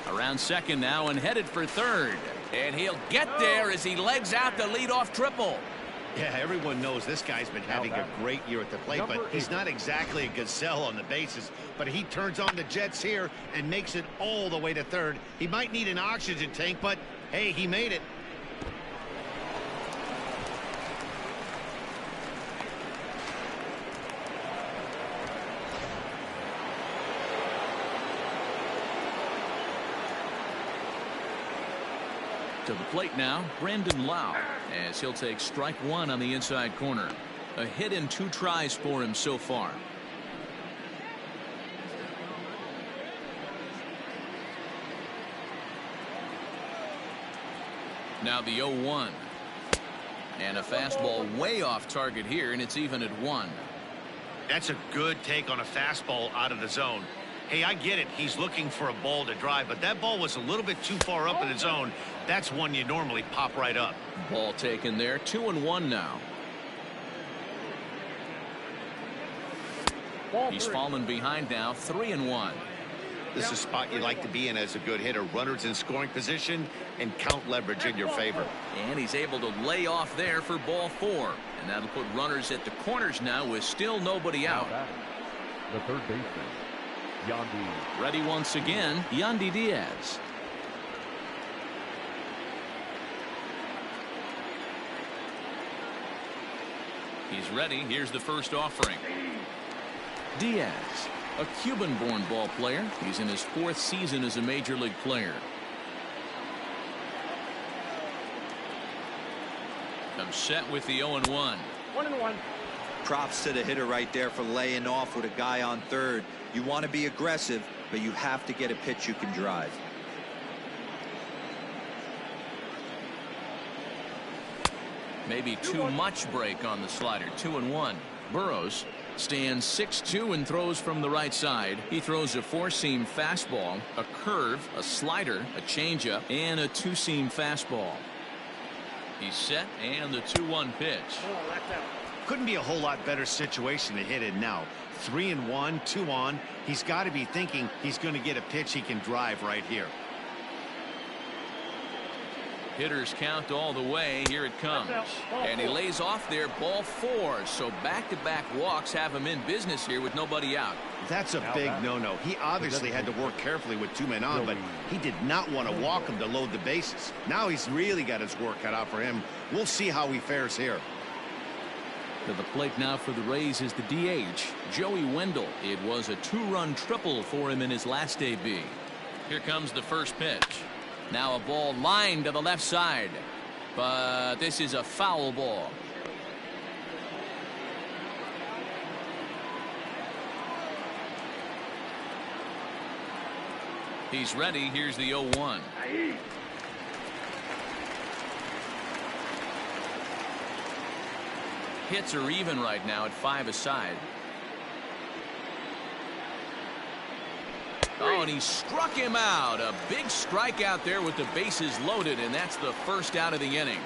Around second now and headed for third. And he'll get there as he legs out the leadoff triple. Yeah, everyone knows this guy's been having a great year at the plate, but he's not exactly a gazelle on the bases. But he turns on the Jets here and makes it all the way to third. He might need an oxygen tank, but hey, he made it. To the plate now, Brandon Lau, as he'll take strike 1 on the inside corner. A hit in 2 tries for him so far. Now the 0-1. And a fastball way off target here, and it's even at 1. That's a good take on a fastball out of the zone. Hey, I get it. He's looking for a ball to drive, but that ball was a little bit too far up in the zone. That's one you normally pop right up. Ball taken there. 2-1 now. He's fallen behind now. 3-1. This is a spot you like to be in as a good hitter. Runners in scoring position and count leverage in your favor. And he's able to lay off there for ball 4. And that'll put runners at the corners now with still nobody out. The third baseman, Yandy. Ready once again, Yandy Diaz. He's ready. Here's the first offering. Diaz, a Cuban-born ball player. He's in his 4th season as a major league player. Comes set with the 0-1. 1-1. Props to the hitter right there for laying off with a guy on third. You want to be aggressive, but you have to get a pitch you can drive. Maybe too much break on the slider. 2-1. Burrows stands 6'2" and throws from the right side. He throws a 4-seam fastball, a curve, a slider, a changeup, and a 2-seam fastball. He's set, and the 2-1 pitch. Oh, that's out. Couldn't be a whole lot better situation to hit in now. 3-1, 2 on. He's got to be thinking he's going to get a pitch he can drive right here. Hitters count all the way. Here it comes. And he lays off there, ball 4. So back-to-back walks have him in business here with nobody out. That's a big no-no. He obviously had to work carefully with 2 men on, but he did not want to walk him to load the bases. Now he's really got his work cut out for him. We'll see how he fares here. To the plate now for the Rays is the DH, Joey Wendell. It was a 2-run triple for him in his last AB. Here comes the first pitch. Now a ball lined to the left side, but this is a foul ball. He's ready. Here's the 0-1. Hits are even right now at 5 aside. Oh, and he struck him out. A big strikeout there with the bases loaded, and that's the first out of the inning.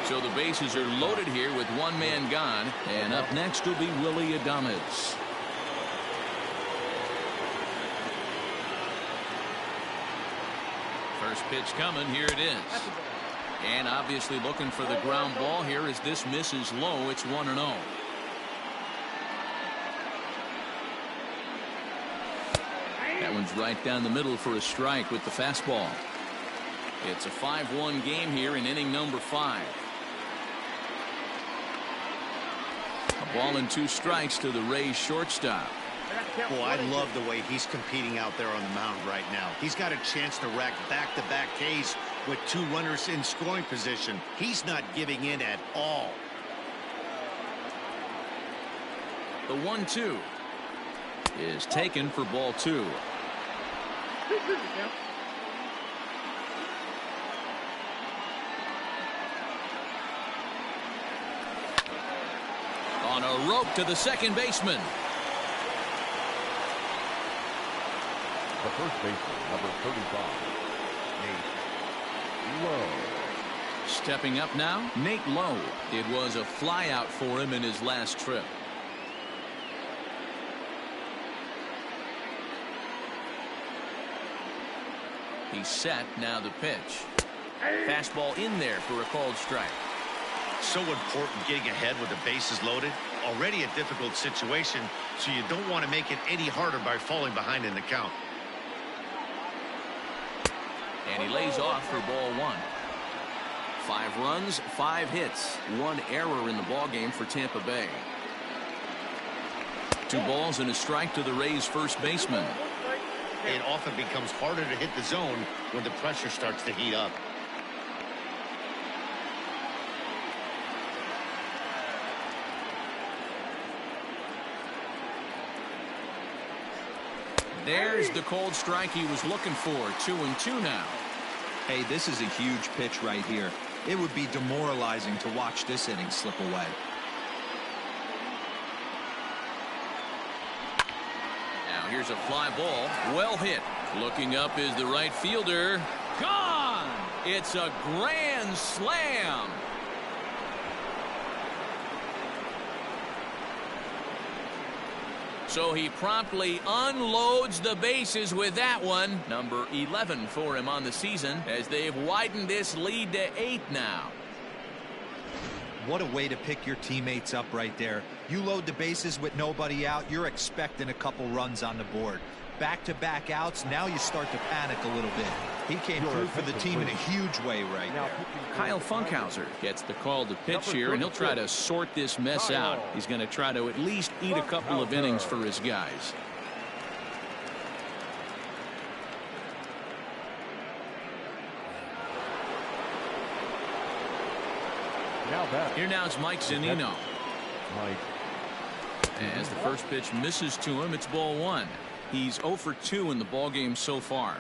So the bases are loaded here with 1 man gone, and up next will be Willy Adames. First pitch coming. Here it is. And obviously looking for the ground ball here as this misses low. It's 1-0. That one's right down the middle for a strike with the fastball. It's a 5-1 game here in inning number 5. A ball and 2 strikes to the Rays shortstop. Boy, I love the way he's competing out there on the mound right now. He's got a chance to rack back-to-back Ks with 2 runners in scoring position. He's not giving in at all. The 1-2 is taken for ball 2. On a rope to the second baseman. The first baseman, number 35, Nate Lowe. Stepping up now, Nate Lowe. It was a flyout for him in his last trip. He's set. Now the pitch. Fastball in there for a called strike. So important getting ahead with the bases loaded. Already a difficult situation, so you don't want to make it any harder by falling behind in the count. And he lays off for ball 1. 5 runs, 5 hits, 1 error in the ballgame for Tampa Bay. 2 balls and a strike to the Rays first baseman. It often becomes harder to hit the zone when the pressure starts to heat up. There's the cold strike he was looking for. 2-2 now. Hey, this is a huge pitch right here. It would be demoralizing to watch this inning slip away. Now here's a fly ball. Well hit. Looking up is the right fielder. Gone! It's a grand slam. So he promptly unloads the bases with that one. Number 11 for him on the season as they've widened this lead to 8 now. What a way to pick your teammates up right there. You load the bases with nobody out, you're expecting a couple runs on the board. Back-to-back outs, now you start to panic a little bit. He came through for the team in a huge way right there. Kyle Funkhauser gets the call to pitch here, and he'll try to sort this mess out. He's going to try to at least eat a couple of innings for his guys. Here now is Mike Zunino. As the first pitch misses to him, it's ball 1. He's 0 for 2 in the ballgame so far.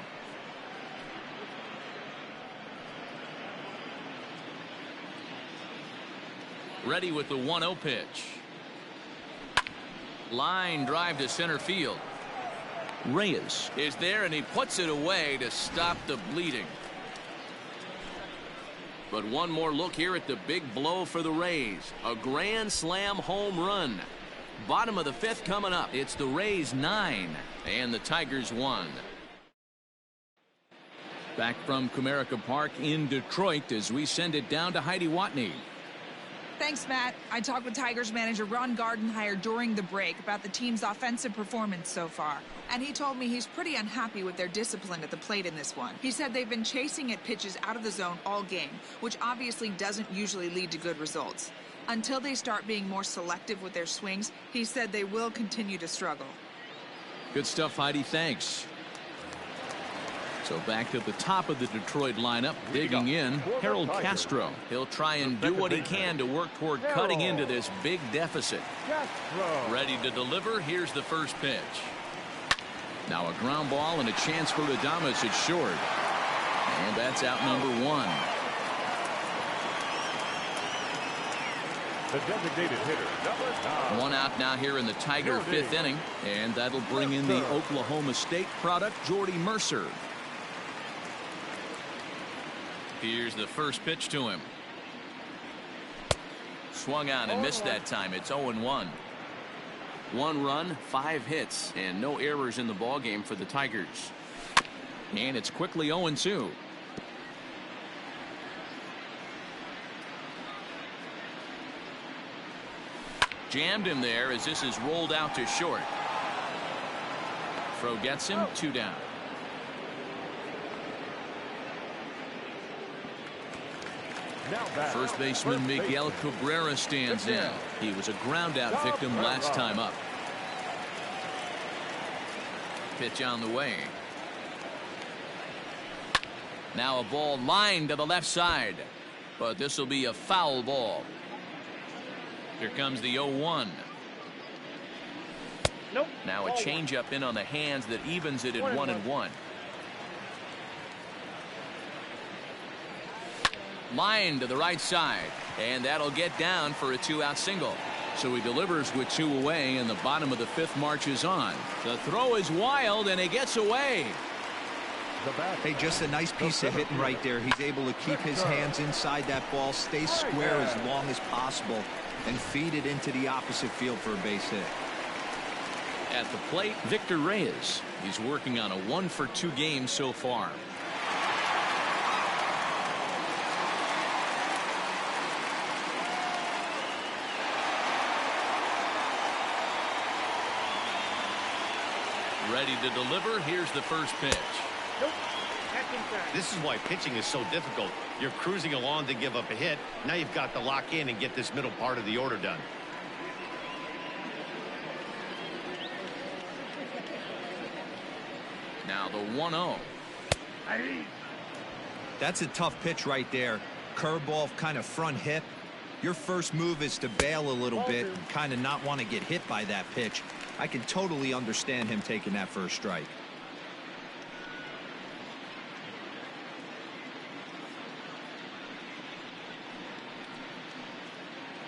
Ready with the 1-0 pitch. Line drive to center field. Reyes is there, and he puts it away to stop the bleeding. But one more look here at the big blow for the Rays. A grand slam home run. Bottom of the 5th coming up. It's the Rays 9 and the Tigers 1. Back from Comerica Park in Detroit as we send it down to Heidi Watney. Thanks, Matt. I talked with Tigers manager Ron Gardenhire during the break about the team's offensive performance so far. And he told me he's pretty unhappy with their discipline at the plate in this one. He said they've been chasing at pitches out of the zone all game, which obviously doesn't usually lead to good results. Until they start being more selective with their swings, he said they will continue to struggle. Good stuff, Heidi. Thanks. So back to the top of the Detroit lineup, digging in, Harold Castro. He'll try and do what he can to work toward cutting into this big deficit. Ready to deliver. Here's the first pitch. Now a ground ball and a chance for Adames at short. And that's out number one. The designated hitter, number 9. One out now here in the Tiger fifth inning. And that'll bring in the Oklahoma State product, Jordy Mercer. Here's the first pitch to him. Swung on and missed that time. It's 0-1. 1 run, 5 hits, and no errors in the ballgame for the Tigers. And it's quickly 0-2. Jammed him there as this is rolled out to short. Throw gets him, 2 down. First baseman Miguel Cabrera stands in. He was a ground out victim last time up. Pitch on the way. Now a ball lined to the left side, but this will be a foul ball. Here comes the 0-1. Nope. Now a changeup in on the hands that evens it at 1-1. Line to the right side, and that'll get down for a 2-out single. So he delivers with 2 away, and the bottom of the 5th marches on. The throw is wild, and it gets away. Hey, just a nice piece of hitting right there. He's able to keep his hands inside that ball, stay square as long as possible, and feed it into the opposite field for a base hit. At the plate, Victor Reyes. He's working on a 1-for-2 game so far. Ready to deliver. Here's the first pitch. Nope. This is why pitching is so difficult. You're cruising along to give up a hit. Now you've got to lock in and get this middle part of the order done. Now the 1-0. That's a tough pitch right there. Curveball, kind of front hip. Your first move is to bail a little bit and kind of not want to get hit by that pitch. I can totally understand him taking that first strike.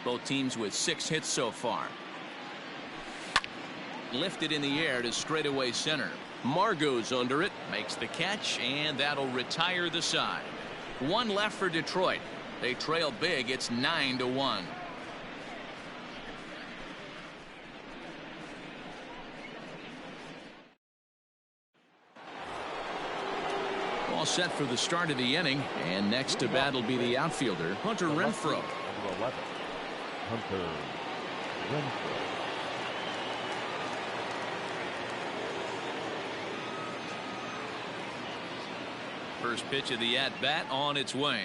Both teams with 6 hits so far. Lifted in the air to straightaway center. Margot's under it, makes the catch, and that'll retire the side. 1 left for Detroit. They trail big. It's 9-1. All set for the start of the inning, and next to bat will be the outfielder Hunter Renfroe. Number 11, Hunter Renfroe. First pitch of the at-bat on its way.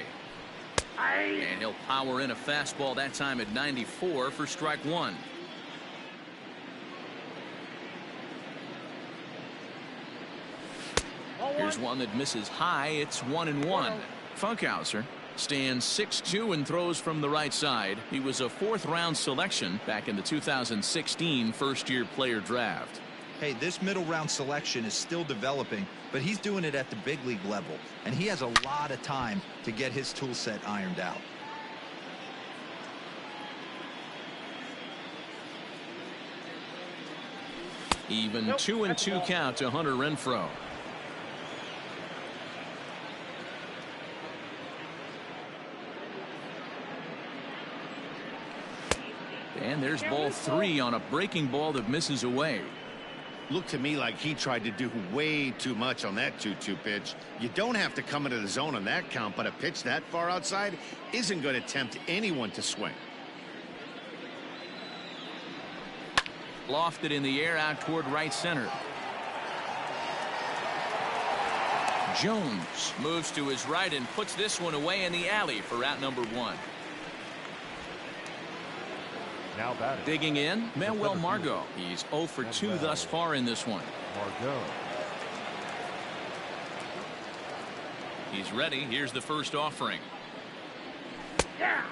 And he'll power in a fastball that time at 94 for strike 1. Here's one that misses high. It's 1-1. Funkhauser stands 6'2" and throws from the right side. He was a 4th-round selection back in the 2016 first-year player draft. Hey, this middle round selection is still developing, but he's doing it at the big league level, and he has a lot of time to get his tool set ironed out. Even 2-2 count to Hunter Renfroe. And there's ball 3 on a breaking ball that misses away. Looked to me like he tried to do way too much on that 2-2 pitch. You don't have to come into the zone on that count, but a pitch that far outside isn't going to tempt anyone to swing. Lofted in the air out toward right center. Jones moves to his right and puts this one away in the alley for out number 1. Now batting. Digging in, Manuel Margot. He's 0 for 2 thus far in this one. Margot. He's ready. Here's the first offering. Yeah.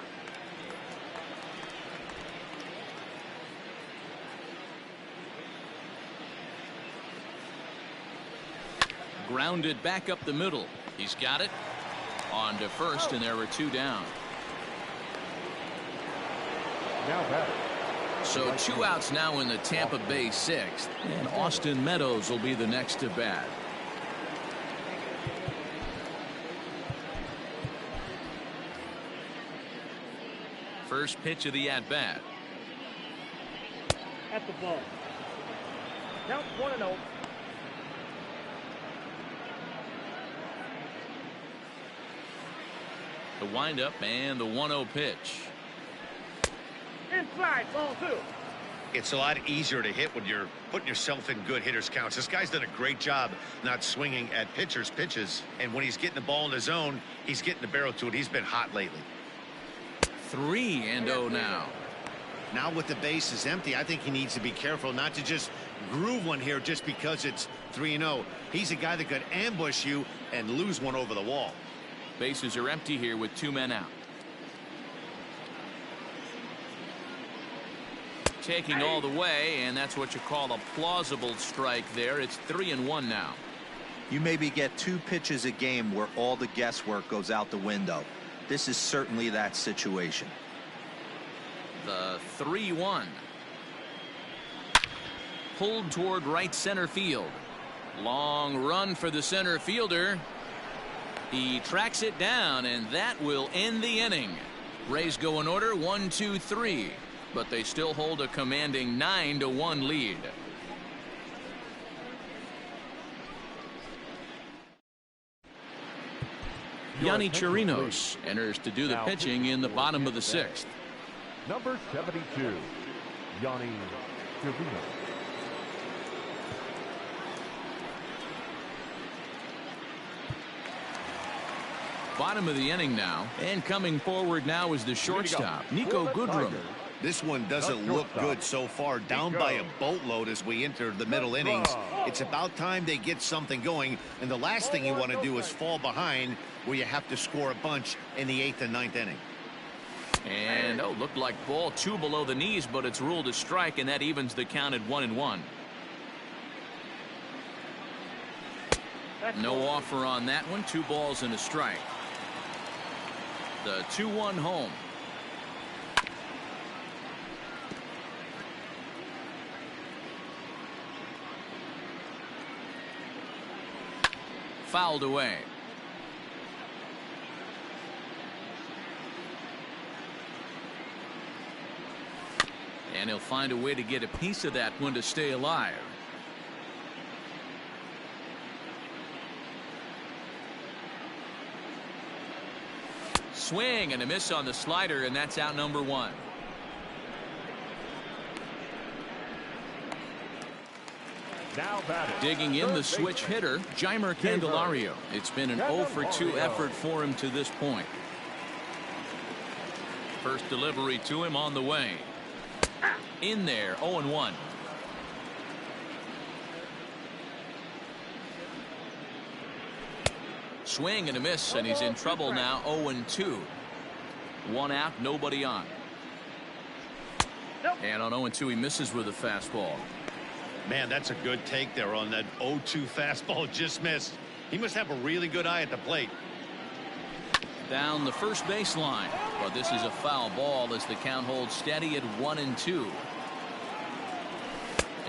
Grounded back up the middle. He's got it. On to first, and there were 2 down. Now batting. So 2 outs now in the Tampa Bay 6th, and Austin Meadows will be the next to bat. First pitch of the at-bat. At the ball. Count 1-0. The windup and the 1-0 pitch. Inside, ball 2. It's a lot easier to hit when you're putting yourself in good hitters counts. This guy's done a great job not swinging at pitchers' pitches. And when he's getting the ball in the zone, he's getting the barrel to it. He's been hot lately. 3-0 now. Now with the bases empty, I think he needs to be careful not to just groove one here just because it's 3-0. He's a guy that could ambush you and lose one over the wall. Bases are empty here with 2 men out. Taking all the way, and that's what you call a plausible strike there. It's 3-1 now. You maybe get 2 pitches a game where all the guesswork goes out the window. This is certainly that situation. The 3-1. Pulled toward right center field. Long run for the center fielder. He tracks it down, and that will end the inning. Rays go in order 1-2-3, but they still hold a commanding 9-1 lead. Yanni Chirinos enters to do the pitching in the bottom of the 6th. Number 72, Yanni Chirinos. Bottom of the inning now, and coming forward now is the shortstop, Nico Goodrum. This one doesn't look good so far, down by a boatload as we enter the middle innings. It's about time they get something going, and the last thing you want to do is fall behind where you have to score a bunch in the 8th and 9th inning. And looked like ball 2 below the knees, but it's ruled a strike, and that evens the count at 1-1. No offer on that one. 2 balls and a strike. The 2-1 home. Fouled away. And he'll find a way to get a piece of that one to stay alive. Swing and a miss on the slider, and that's out number 1. Now batting. Digging in the switch hitter, Jeimer Candelario. It's been an 0 for 2 effort for him to this point. First delivery to him on the way. In there, 0-1. Swing and a miss, and he's in trouble now. 0-2. 1 out, nobody on. And on 0-2, he misses with a fastball. Man, that's a good take there on that 0-2 fastball. Just missed. He must have a really good eye at the plate. Down the first baseline, but this is a foul ball as the count holds steady at 1-2.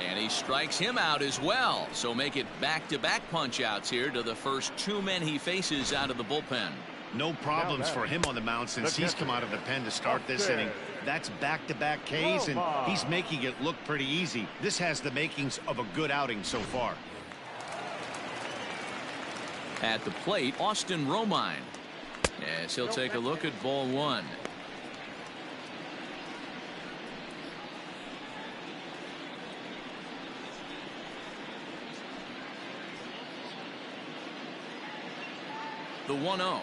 And he strikes him out as well, so make it back-to-back punch outs here to the first 2 men he faces out of the bullpen. No problems for him on the mound since he's come out of the pen to start this inning. That's back-to-back Ks, and he's making it look pretty easy. This has the makings of a good outing so far. At the plate, Austin Romine. Yes, he'll take a look at ball one. The 1-0.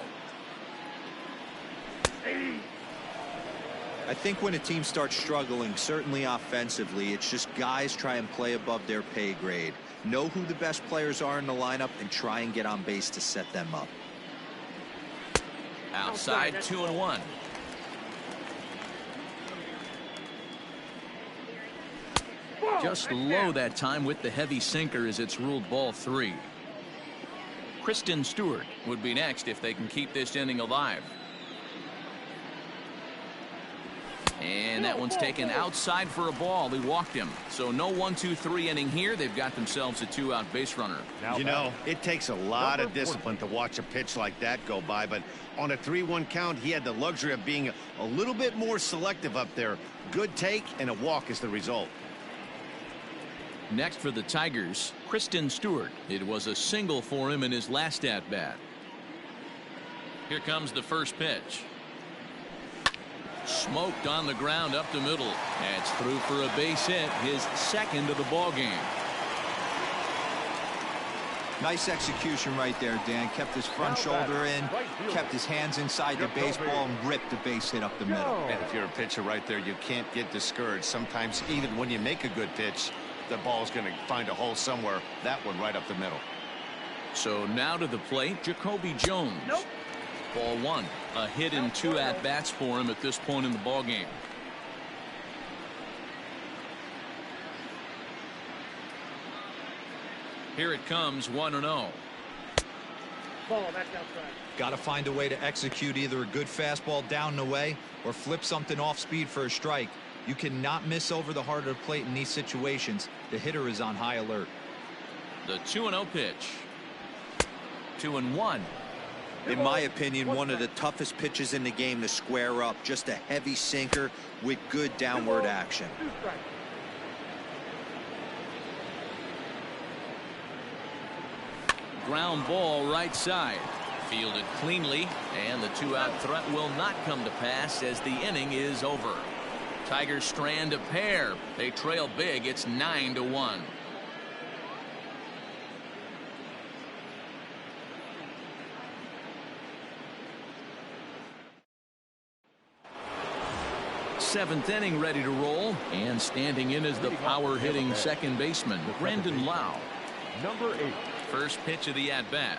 I think when a team starts struggling, certainly offensively, it's just guys try and play above their pay grade. Know who the best players are in the lineup and try and get on base to set them up. Outside, 2-1. Just low that time with the heavy sinker as it's ruled ball 3. Kristen Stewart would be next if they can keep this inning alive. And that one's taken outside for a ball. He walked him. So no 1-2-3 inning here. They've got themselves a 2-out base runner. You know, it takes a lot of discipline to watch a pitch like that go by, but on a 3-1 count, he had the luxury of being a little bit more selective up there. Good take and a walk is the result. Next for the Tigers, Kristen Stewart. It was a single for him in his last at-bat. Here comes the first pitch. Smoked on the ground up the middle. That's through for a base hit, his second of the ball game. Nice execution right there, Dan. Kept his front shoulder in, kept his hands inside the baseball, and ripped the base hit up the middle. And if you're a pitcher right there, you can't get discouraged. Sometimes even when you make a good pitch, the ball's going to find a hole somewhere. That one right up the middle. So now to the plate, Jacoby Jones. Ball 1. A hit in 2 at-bats for him at this point in the ball game. Here it comes, 1-0. Ball, that's outside. Got to find a way to execute either a good fastball down and away or flip something off speed for a strike. You cannot miss over the heart of the plate in these situations. The hitter is on high alert. The 2-0 pitch. 2-1. In my opinion, one of the toughest pitches in the game to square up. Just a heavy sinker with good downward action. Ground ball right side. Fielded cleanly, and the 2-out threat will not come to pass as the inning is over. Tigers strand a pair. They trail big. It's 9-1. Seventh inning ready to roll, and standing in is the power-hitting second baseman, Brandon Lau. Number 8. First pitch of the at-bat.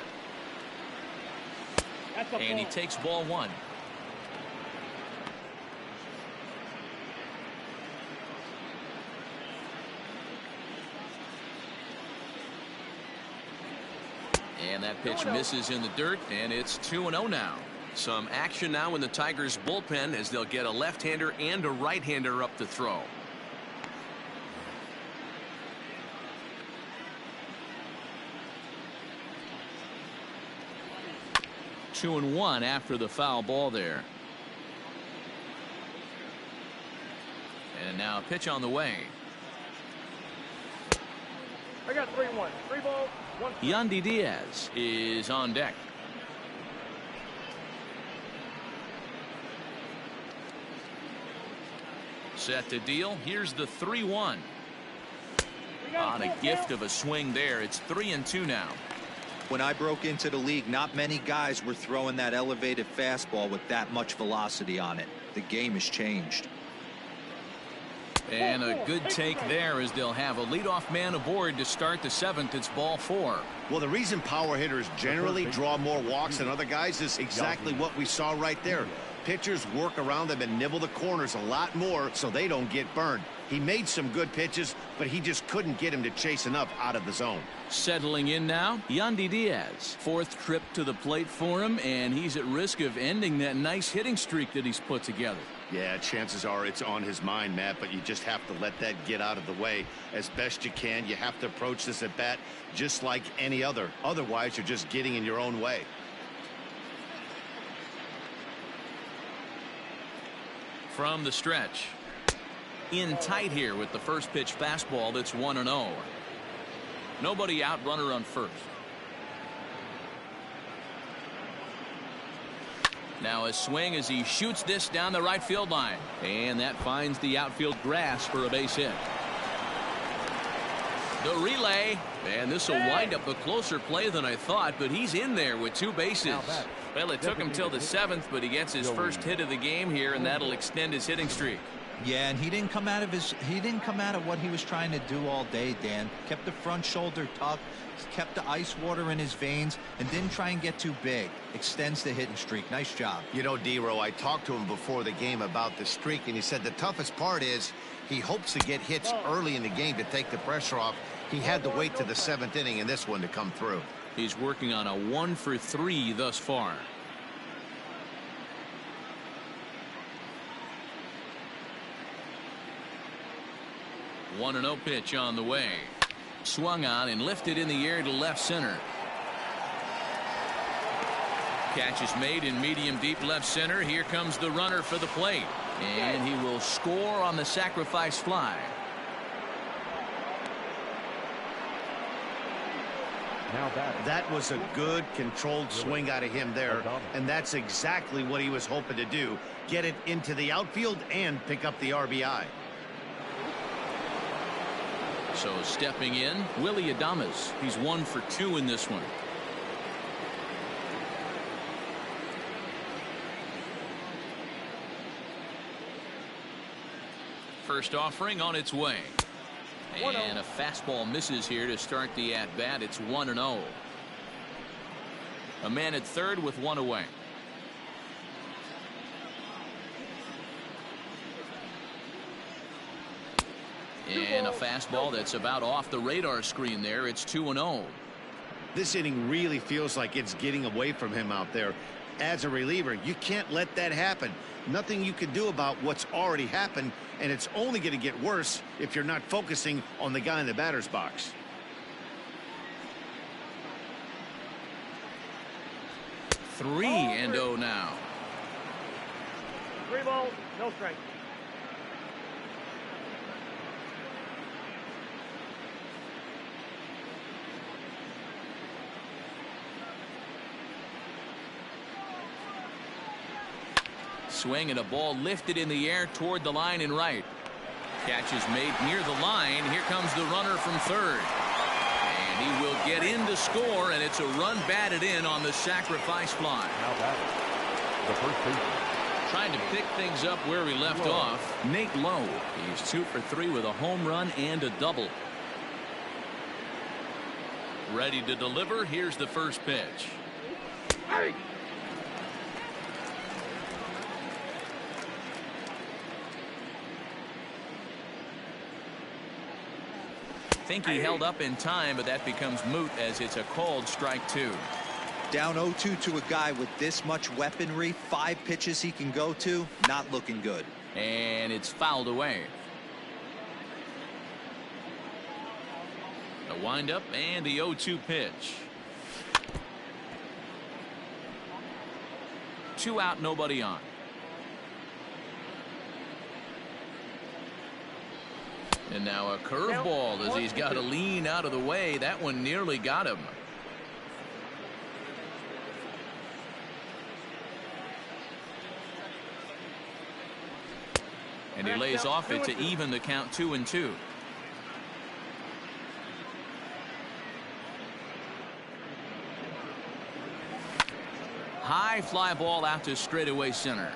And he takes ball 1. And that pitch misses in the dirt, and it's 2-0 now. Some action now in the Tigers bullpen as they'll get a left-hander and a right-hander up to throw. Two and one after the foul ball there. And now a pitch on the way. I got 3-1. 3 balls, 1 strike. Yandy Diaz is on deck. Set to deal. Here's the 3-1. On a gift of a swing there. It's 3-2 now. When I broke into the league, not many guys were throwing that elevated fastball with that much velocity on it. The game has changed. And a good take there as they'll have a leadoff man aboard to start the 7th. It's ball 4. Well, the reason power hitters generally draw more walks than other guys is exactly what we saw right there. Pitchers work around them and nibble the corners a lot more so they don't get burned. He made some good pitches, but he just couldn't get him to chase enough out of the zone. Settling in now, Yandy Diaz. 4th trip to the plate for him, and he's at risk of ending that nice hitting streak that he's put together. Yeah, chances are it's on his mind, Matt, but you just have to let that get out of the way as best you can. You have to approach this at bat just like any other. Otherwise, you're just getting in your own way. from the stretch. In tight here with the first pitch fastball that's 1-0. Nobody out, runner on first. Now a swing as he shoots this down the right field line. And that finds the outfield grass for a base hit. The relay, and this will wind up a closer play than I thought, but he's in there with 2 bases. Well, it took him till the 7th, but he gets his first hit of the game here, and that'll extend his hitting streak. Yeah, and he didn't come out of what he was trying to do all day, Dan. Kept the front shoulder tucked, kept the ice water in his veins, and didn't try and get too big. Extends the hitting streak. Nice job. You know, D-Row, I talked to him before the game about the streak, and he said the toughest part is he hopes to get hits early in the game to take the pressure off. He had to wait to the 7th inning in this one to come through. He's working on a 1-for-3 thus far. One 1-0 pitch on the way. Swung on and lifted in the air to left center. Catch is made in medium deep left center. Here comes the runner for the plate. And he will score on the sacrifice fly. That was a good controlled swing out of him there, and that's exactly what he was hoping to do. Get it into the outfield and pick up the RBI. So stepping in, Willie Adames. He's 1 for 2 in this one. First offering on its way. And a fastball misses here to start the at-bat. It's 1-0. A man at third with 1 away. And a fastball that's about off the radar screen there. It's 2-0. This inning really feels like it's getting away from him out there. As a reliever, you can't let that happen. Nothing you can do about what's already happened, and it's only going to get worse if you're not focusing on the guy in the batter's box. Three and 0 now. 3 balls, no strike. Swing and a ball lifted in the air toward the line and right. Catch is made near the line. Here comes the runner from third. And he will get in to score, and it's a run batted in on the sacrifice fly. Now batting, the first baseman. Trying to pick things up where we left off, Nate Lowe. He's 2 for 3 with a home run and a double. Ready to deliver. Here's the first pitch. Hey! Think he held up in time, but that becomes moot as it's a called strike 2. Down 0-2 to a guy with this much weaponry, 5 pitches he can go to, not looking good. And it's fouled away. The windup and the 0-2 pitch. 2 out, nobody on. And now a curveball as he's got to lean out of the way. That one nearly got him. And he lays off it to even the count 2-2. High fly ball out to straightaway center.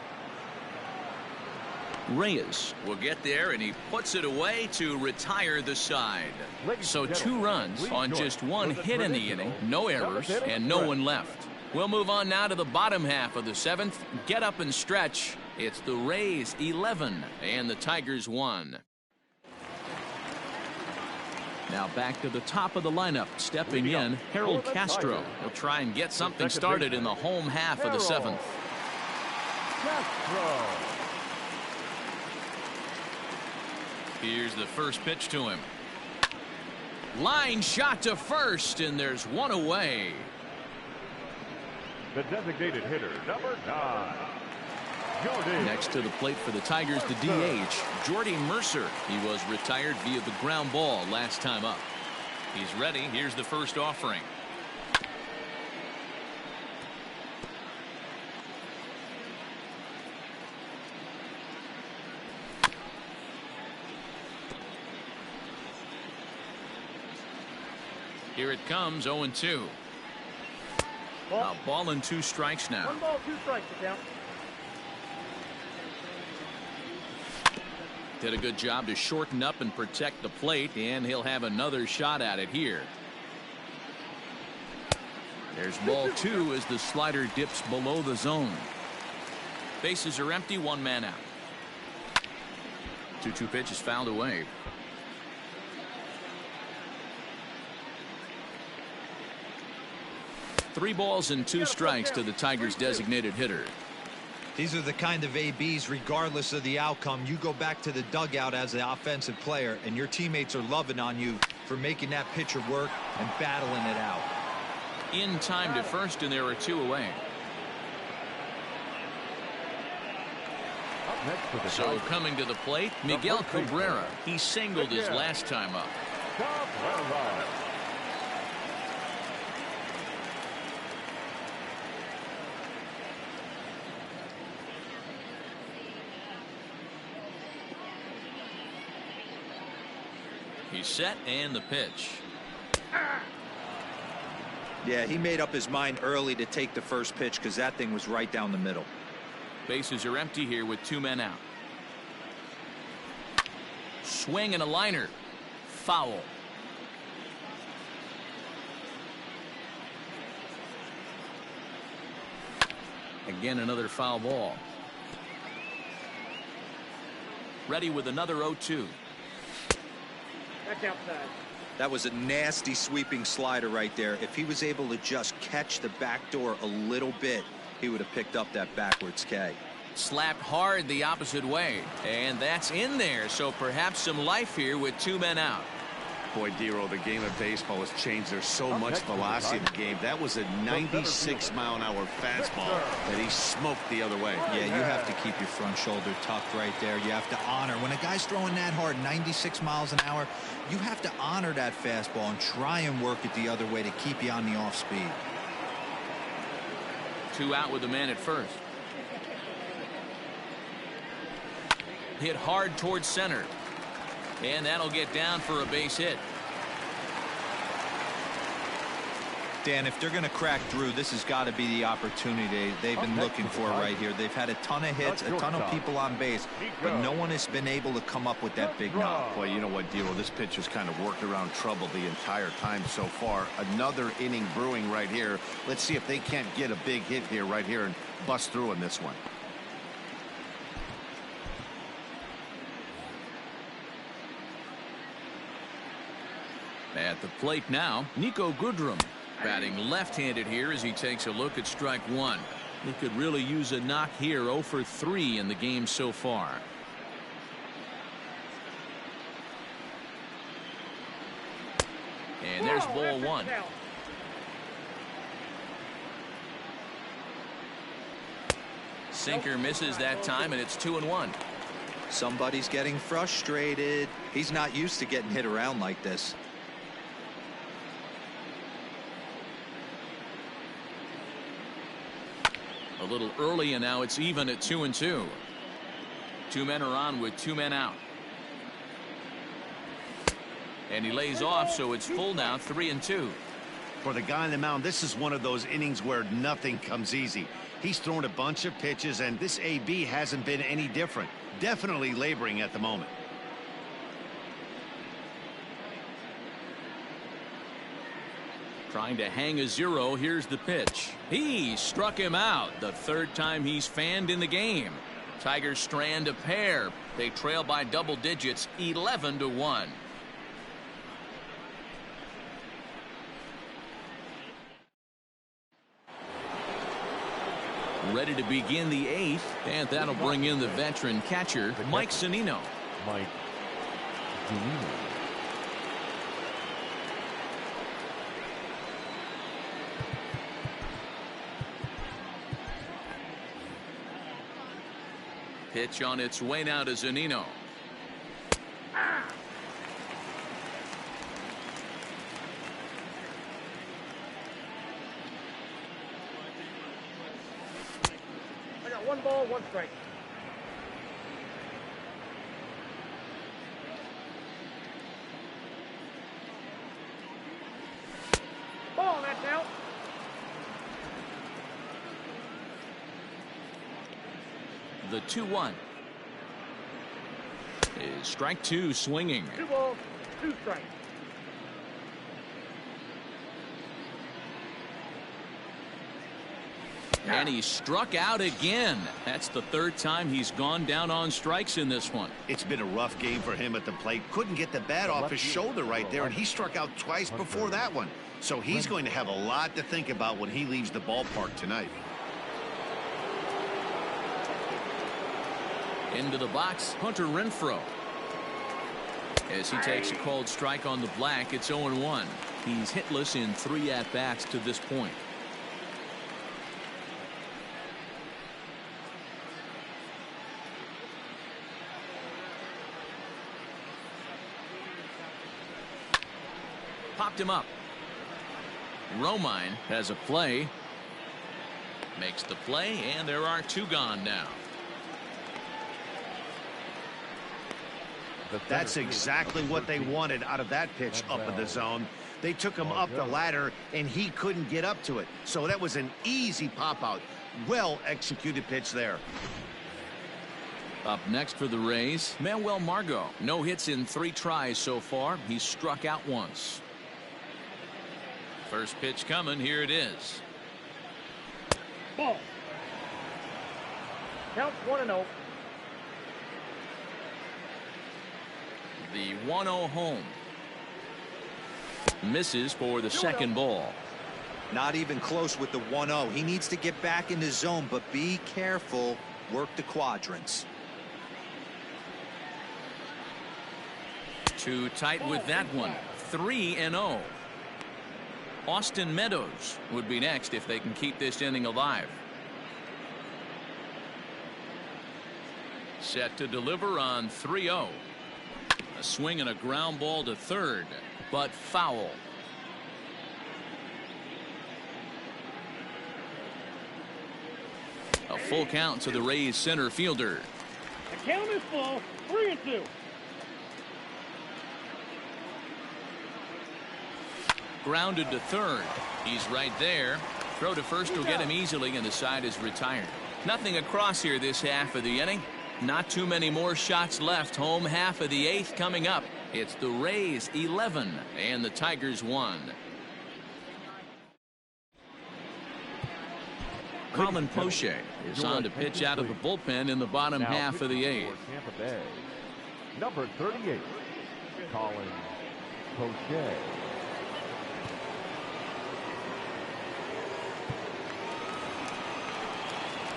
Reyes will get there, and he puts it away to retire the side. So 2 runs on just 1 hit in the inning, no errors, and no one left. We'll move on now to the bottom half of the 7th. Get up and stretch. It's the Rays 11 and the Tigers 1. Now back to the top of the lineup. Stepping in, Harold Castro. He'll try and get something started in the home half of the 7th. Castro. Here's the first pitch to him. Line shot to first, and there's 1 away. The designated hitter, number 9. Jordy. Next to the plate for the Tigers, the DH, Jordy Mercer. He was retired via the ground ball last time up. He's ready. Here's the first offering. Here it comes, 0-2. A ball and 2 strikes now. 1 ball, 2 strikes, the count. Did a good job to shorten up and protect the plate, and he'll have another shot at it here. There's ball 2 as the slider dips below the zone. Bases are empty, 1 man out. 2-2 pitch is fouled away. Three balls and 2 strikes to the Tigers' designated hitter. These are the kind of ABs, regardless of the outcome, you go back to the dugout as the offensive player, and your teammates are loving on you for making that pitcher work and battling it out. In time to first, and there are 2 away. Up next for the So Tigers, coming to the plate, Miguel first baseman. Cabrera. He singled his last time up. Cabrera. He's set, and the pitch. Yeah, he made up his mind early to take the first pitch because that thing was right down the middle. Bases are empty here with 2 men out. Swing and a liner. Foul. Again, another foul ball. Ready with another 0-2. That's outside. That was a nasty sweeping slider right there. If he was able to just catch the back door a little bit, he would have picked up that backwards K. Slapped hard the opposite way, and that's in there, so perhaps some life here with 2 men out. Boy, Dero, the game of baseball has changed. There's so Up much next for the velocity in the Tigers. game. That was a 96-mile-an-hour fastball that he smoked the other way. Yeah, you have to keep your front shoulder tucked right there. You have to honor. When a guy's throwing that hard, 96 miles an hour, you have to honor that fastball and try and work it the other way to keep you on the off speed. 2 out with the man at first. Hit hard towards center. And that'll get down for a base hit. Dan, if they're going to crack through, this has got to be the opportunity they've been looking for right here. They've had a ton of hits, a ton of people on base, but no one has been able to come up with that big knock. Boy, you know what, Dero, this pitcher's kind of worked around trouble the entire time so far. Another inning brewing right here. Let's see if they can't get a big hit here right here and bust through in this one. At the plate now, Nico Goodrum, batting left-handed here as he takes a look at strike 1. He could really use a knock here. 0 for 3 in the game so far. And there's ball 1. Sinker misses that time, and it's 2-1. Somebody's getting frustrated. He's not used to getting hit around like this. A little early, and now it's even at 2-2. 2 men are on with 2 men out. And he lays off, so it's full now, 3-2. For the guy on the mound, this is one of those innings where nothing comes easy. He's thrown a bunch of pitches, and this AB hasn't been any different. Definitely laboring at the moment. Trying to hang a 0. Here's the pitch. He struck him out. The 3rd time he's fanned in the game. Tigers strand a pair. They trail by double digits, 11-1. Ready to begin the 8th, and that'll bring in the veteran catcher, Mike Zunino. Mike Zunino. Pitch on its way now to Zunino. I got 1 ball, 1 strike. Ball, that's out. The 2-1 is strike 2 swinging. 2 balls, 2 strikes. And he struck out again. That's the 3rd time he's gone down on strikes in this one. It's been a rough game for him at the plate. Couldn't get the bat off his shoulder right there, and he struck out twice before that one. So he's going to have a lot to think about when he leaves the ballpark tonight. Into the box, Hunter Renfroe. As he takes a called strike on the black, it's 0-1. He's hitless in 3 at-bats to this point. Popped him up. Romine has a play. Makes the play, and there are 2 gone now. That's exactly what they wanted out of that pitch up in the zone. They took him up the ladder, and he couldn't get up to it. So that was an easy pop-out. Well-executed pitch there. Up next for the Rays, Manuel Margot. No hits in 3 tries so far. He's struck out once. First pitch coming. Here it is. Ball. Count 1-0. The 1-0 home. Misses for the 2nd ball. Not even close with the 1-0. He needs to get back in the zone, but be careful. Work the quadrants. Too tight with that one. 3-0. Austin Meadows would be next if they can keep this inning alive. Set to deliver on 3-0. A swing and a ground ball to 3rd, but foul. A full count to the Rays center fielder. The count is full. 3-2. Grounded to 3rd. He's right there. Throw to first will get him easily, and the side is retired. Nothing across here this half of the inning. Not too many more shots left. Home half of the 8th coming up. It's the Rays 11 and the Tigers 1. Colin Poche is on to pitch out of the bullpen in the bottom half of the 8th. Tampa Bay, number 38, Colin Poche.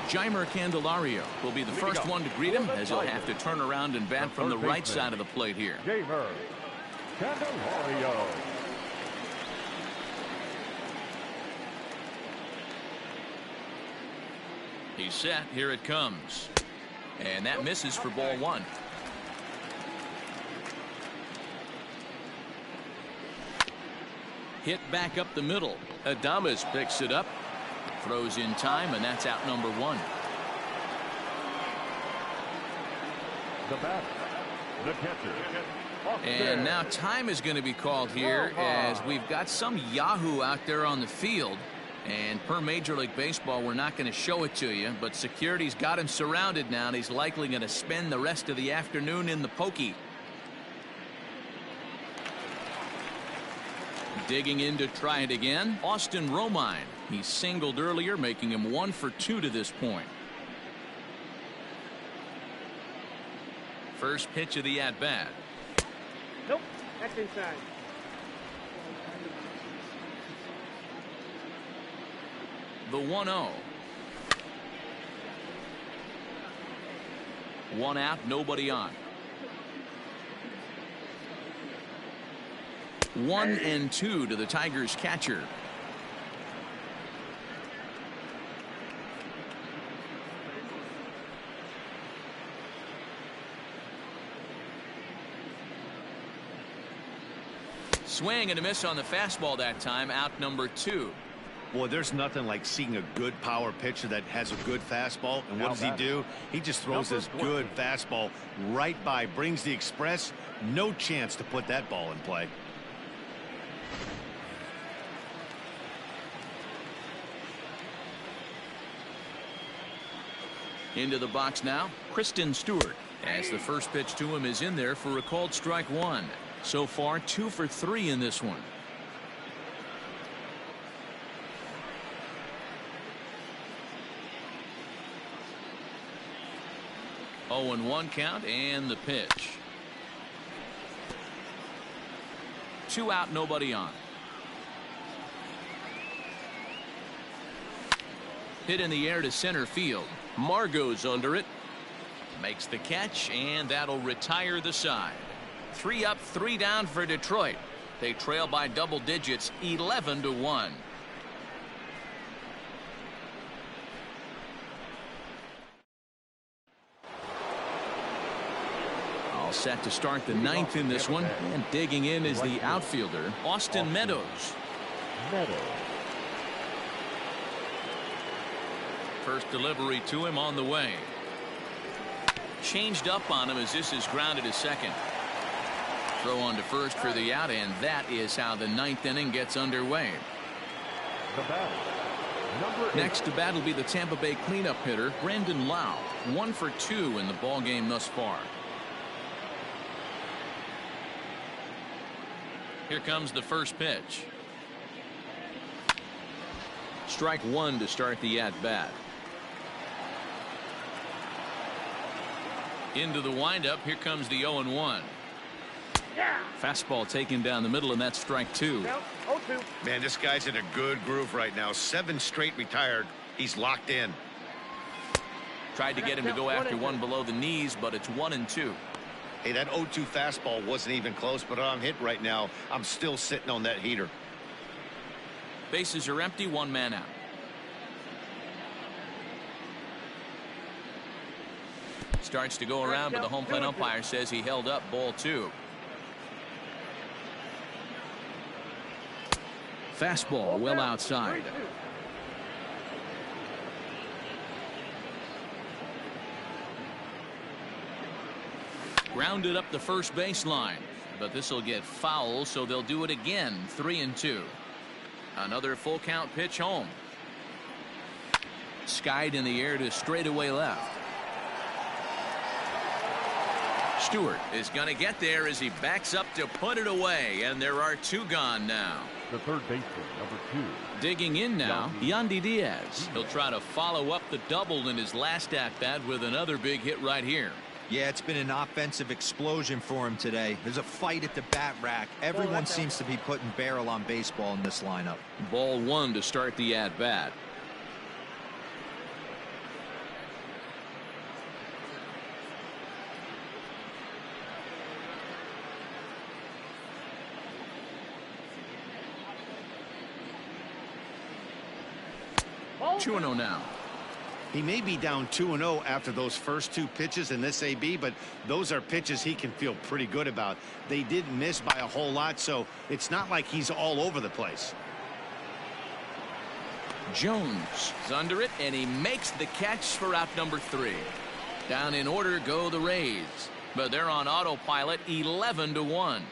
Jeimer Candelario will be the first one to greet him, as he'll have to turn around and bat from the right side of the plate here. Jeimer Candelario. He's set. Here it comes. And that misses for ball 1. Hit back up the middle. Adames picks it up. Throws in time, and that's out number 1. The batter, the catcher. And now time is going to be called here, as we've got some Yahoo out there on the field. And per Major League Baseball, we're not going to show it to you, but security's got him surrounded now, and he's likely going to spend the rest of the afternoon in the pokey. Digging in to try it again, Austin Romine. He singled earlier, making him 1 for 2 to this point. First pitch of the at-bat. Nope, that's inside. The 1-0. 1 out, nobody on. 1-2 to the Tigers catcher. Swing and a miss on the fastball that time. Out number 2. Boy, there's nothing like seeing a good power pitcher that has a good fastball. And what does he do? He just throws this good fastball right by, brings the express. No chance to put that ball in play. Into the box now, Kristen Stewart, as the first pitch to him is in there for a called strike 1. So far, 2 for 3 in this one. Oh, and 1 count, and the pitch. 2 out, nobody on. Hit in the air to center field. Margot's under it. Makes the catch, and that'll retire the side. 3 up, 3 down for Detroit. They trail by double digits, 11-1. All set to start the 9th in this one, and digging in is the outfielder, Austin Meadows. First delivery to him on the way. Changed up on him as this is grounded to second. Throw on to first for the out, and that is how the 9th inning gets underway. Next to bat will be the Tampa Bay cleanup hitter, Brandon Lau. 1 for 2 in the ballgame thus far. Here comes the first pitch. Strike 1 to start the at-bat. Into the windup. Here comes the 0-1. Fastball taken down the middle, and that's strike 2. Man, this guy's in a good groove right now. 7 straight retired. He's locked in. Tried to get him to go after one below the knees, but it's 1-2. Hey, that 0-2 fastball wasn't even close, but I'm hit right now. I'm still sitting on that heater. Bases are empty, 1 man out. Starts to go around, but the home plate umpire says he held up, ball 2. Fastball well outside. Grounded up the first baseline, but this will get foul, so they'll do it again. 3-2. Another full count pitch home. Skied in the air to straightaway left. Stewart is going to get there as he backs up to put it away, and there are 2 gone now. The third baseman, number 2. Digging in now, Yandy Diaz. He'll try to follow up the double in his last at-bat with another big hit right here. Yeah, it's been an offensive explosion for him today. There's a fight at the bat rack. Everyone seems to be putting barrel on baseball in this lineup. Ball 1 to start the at-bat. Ball 2-0 now. He may be down 2-0 after those first 2 pitches in this AB, but those are pitches he can feel pretty good about. They didn't miss by a whole lot, so it's not like he's all over the place. Jones is under it, and he makes the catch for out number 3. Down in order go the Rays, but they're on autopilot, 11-1.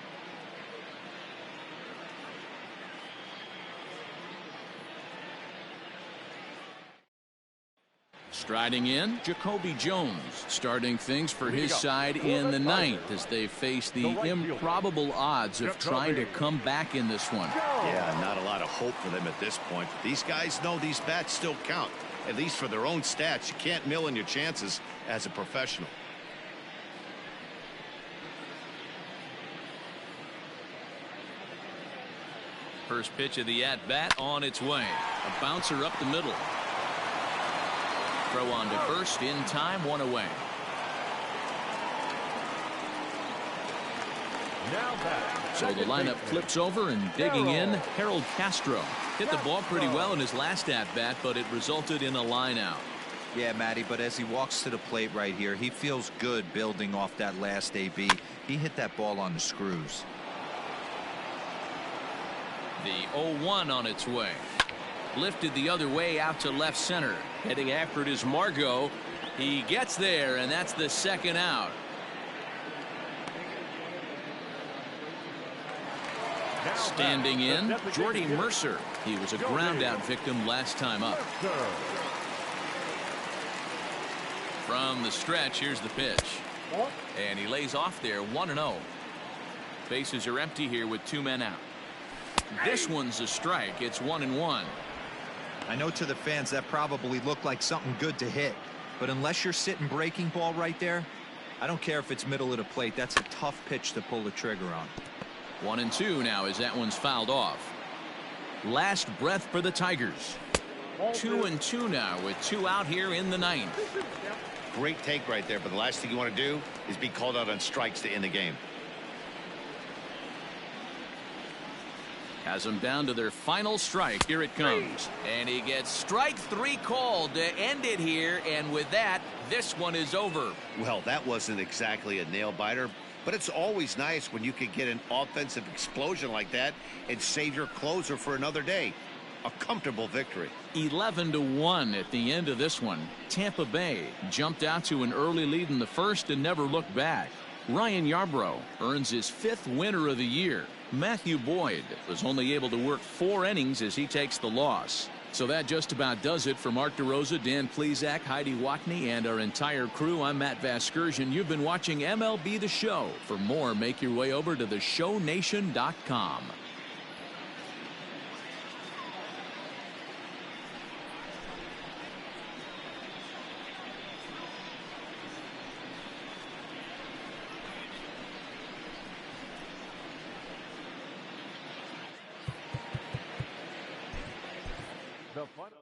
Striding in, Jacoby Jones, starting things for his side in the 9th as they face the improbable odds of trying to come back in this one. Yeah, not a lot of hope for them at this point. These guys know these bats still count, at least for their own stats. You can't mill in your chances as a professional. First pitch of the at-bat on its way. A bouncer up the middle. Throw on to first in time, 1 away. So the lineup flips over, and digging in, Harold Castro. Hit the ball pretty well in his last at-bat, but it resulted in a line out. Yeah, Matty, but as he walks to the plate right here, he feels good building off that last AB. He hit that ball on the screws. The 0-1 on its way. Lifted the other way out to left center. Heading after it is Margot. He gets there, and that's the second out. Standing in, Jordy Mercer. He was a ground-out victim last time up. From the stretch, here's the pitch. And he lays off there, 1-0. Bases are empty here with 2 men out. This one's a strike. It's 1-1. I know to the fans that probably looked like something good to hit. But unless you're sitting breaking ball right there, I don't care if it's middle of the plate. That's a tough pitch to pull the trigger on. 1-2 now as that one's fouled off. Last breath for the Tigers. 2-2 now with 2 out here in the 9th. Great take right there, but the last thing you want to do is be called out on strikes to end the game. Has them down to their final strike. Here it comes. And he gets strike 3 called to end it here. And with that, this one is over. Well, that wasn't exactly a nail biter, but it's always nice when you can get an offensive explosion like that and save your closer for another day. A comfortable victory. 11-1 at the end of this one. Tampa Bay jumped out to an early lead in the first and never looked back. Ryan Yarbrough earns his 5th winner of the year. Matthew Boyd was only able to work 4 innings as he takes the loss. So that just about does it for Mark DeRosa, Dan Plesac, Heidi Watney, and our entire crew. I'm Matt Vasgersian. You've been watching MLB The Show. For more, make your way over to theshownation.com. The final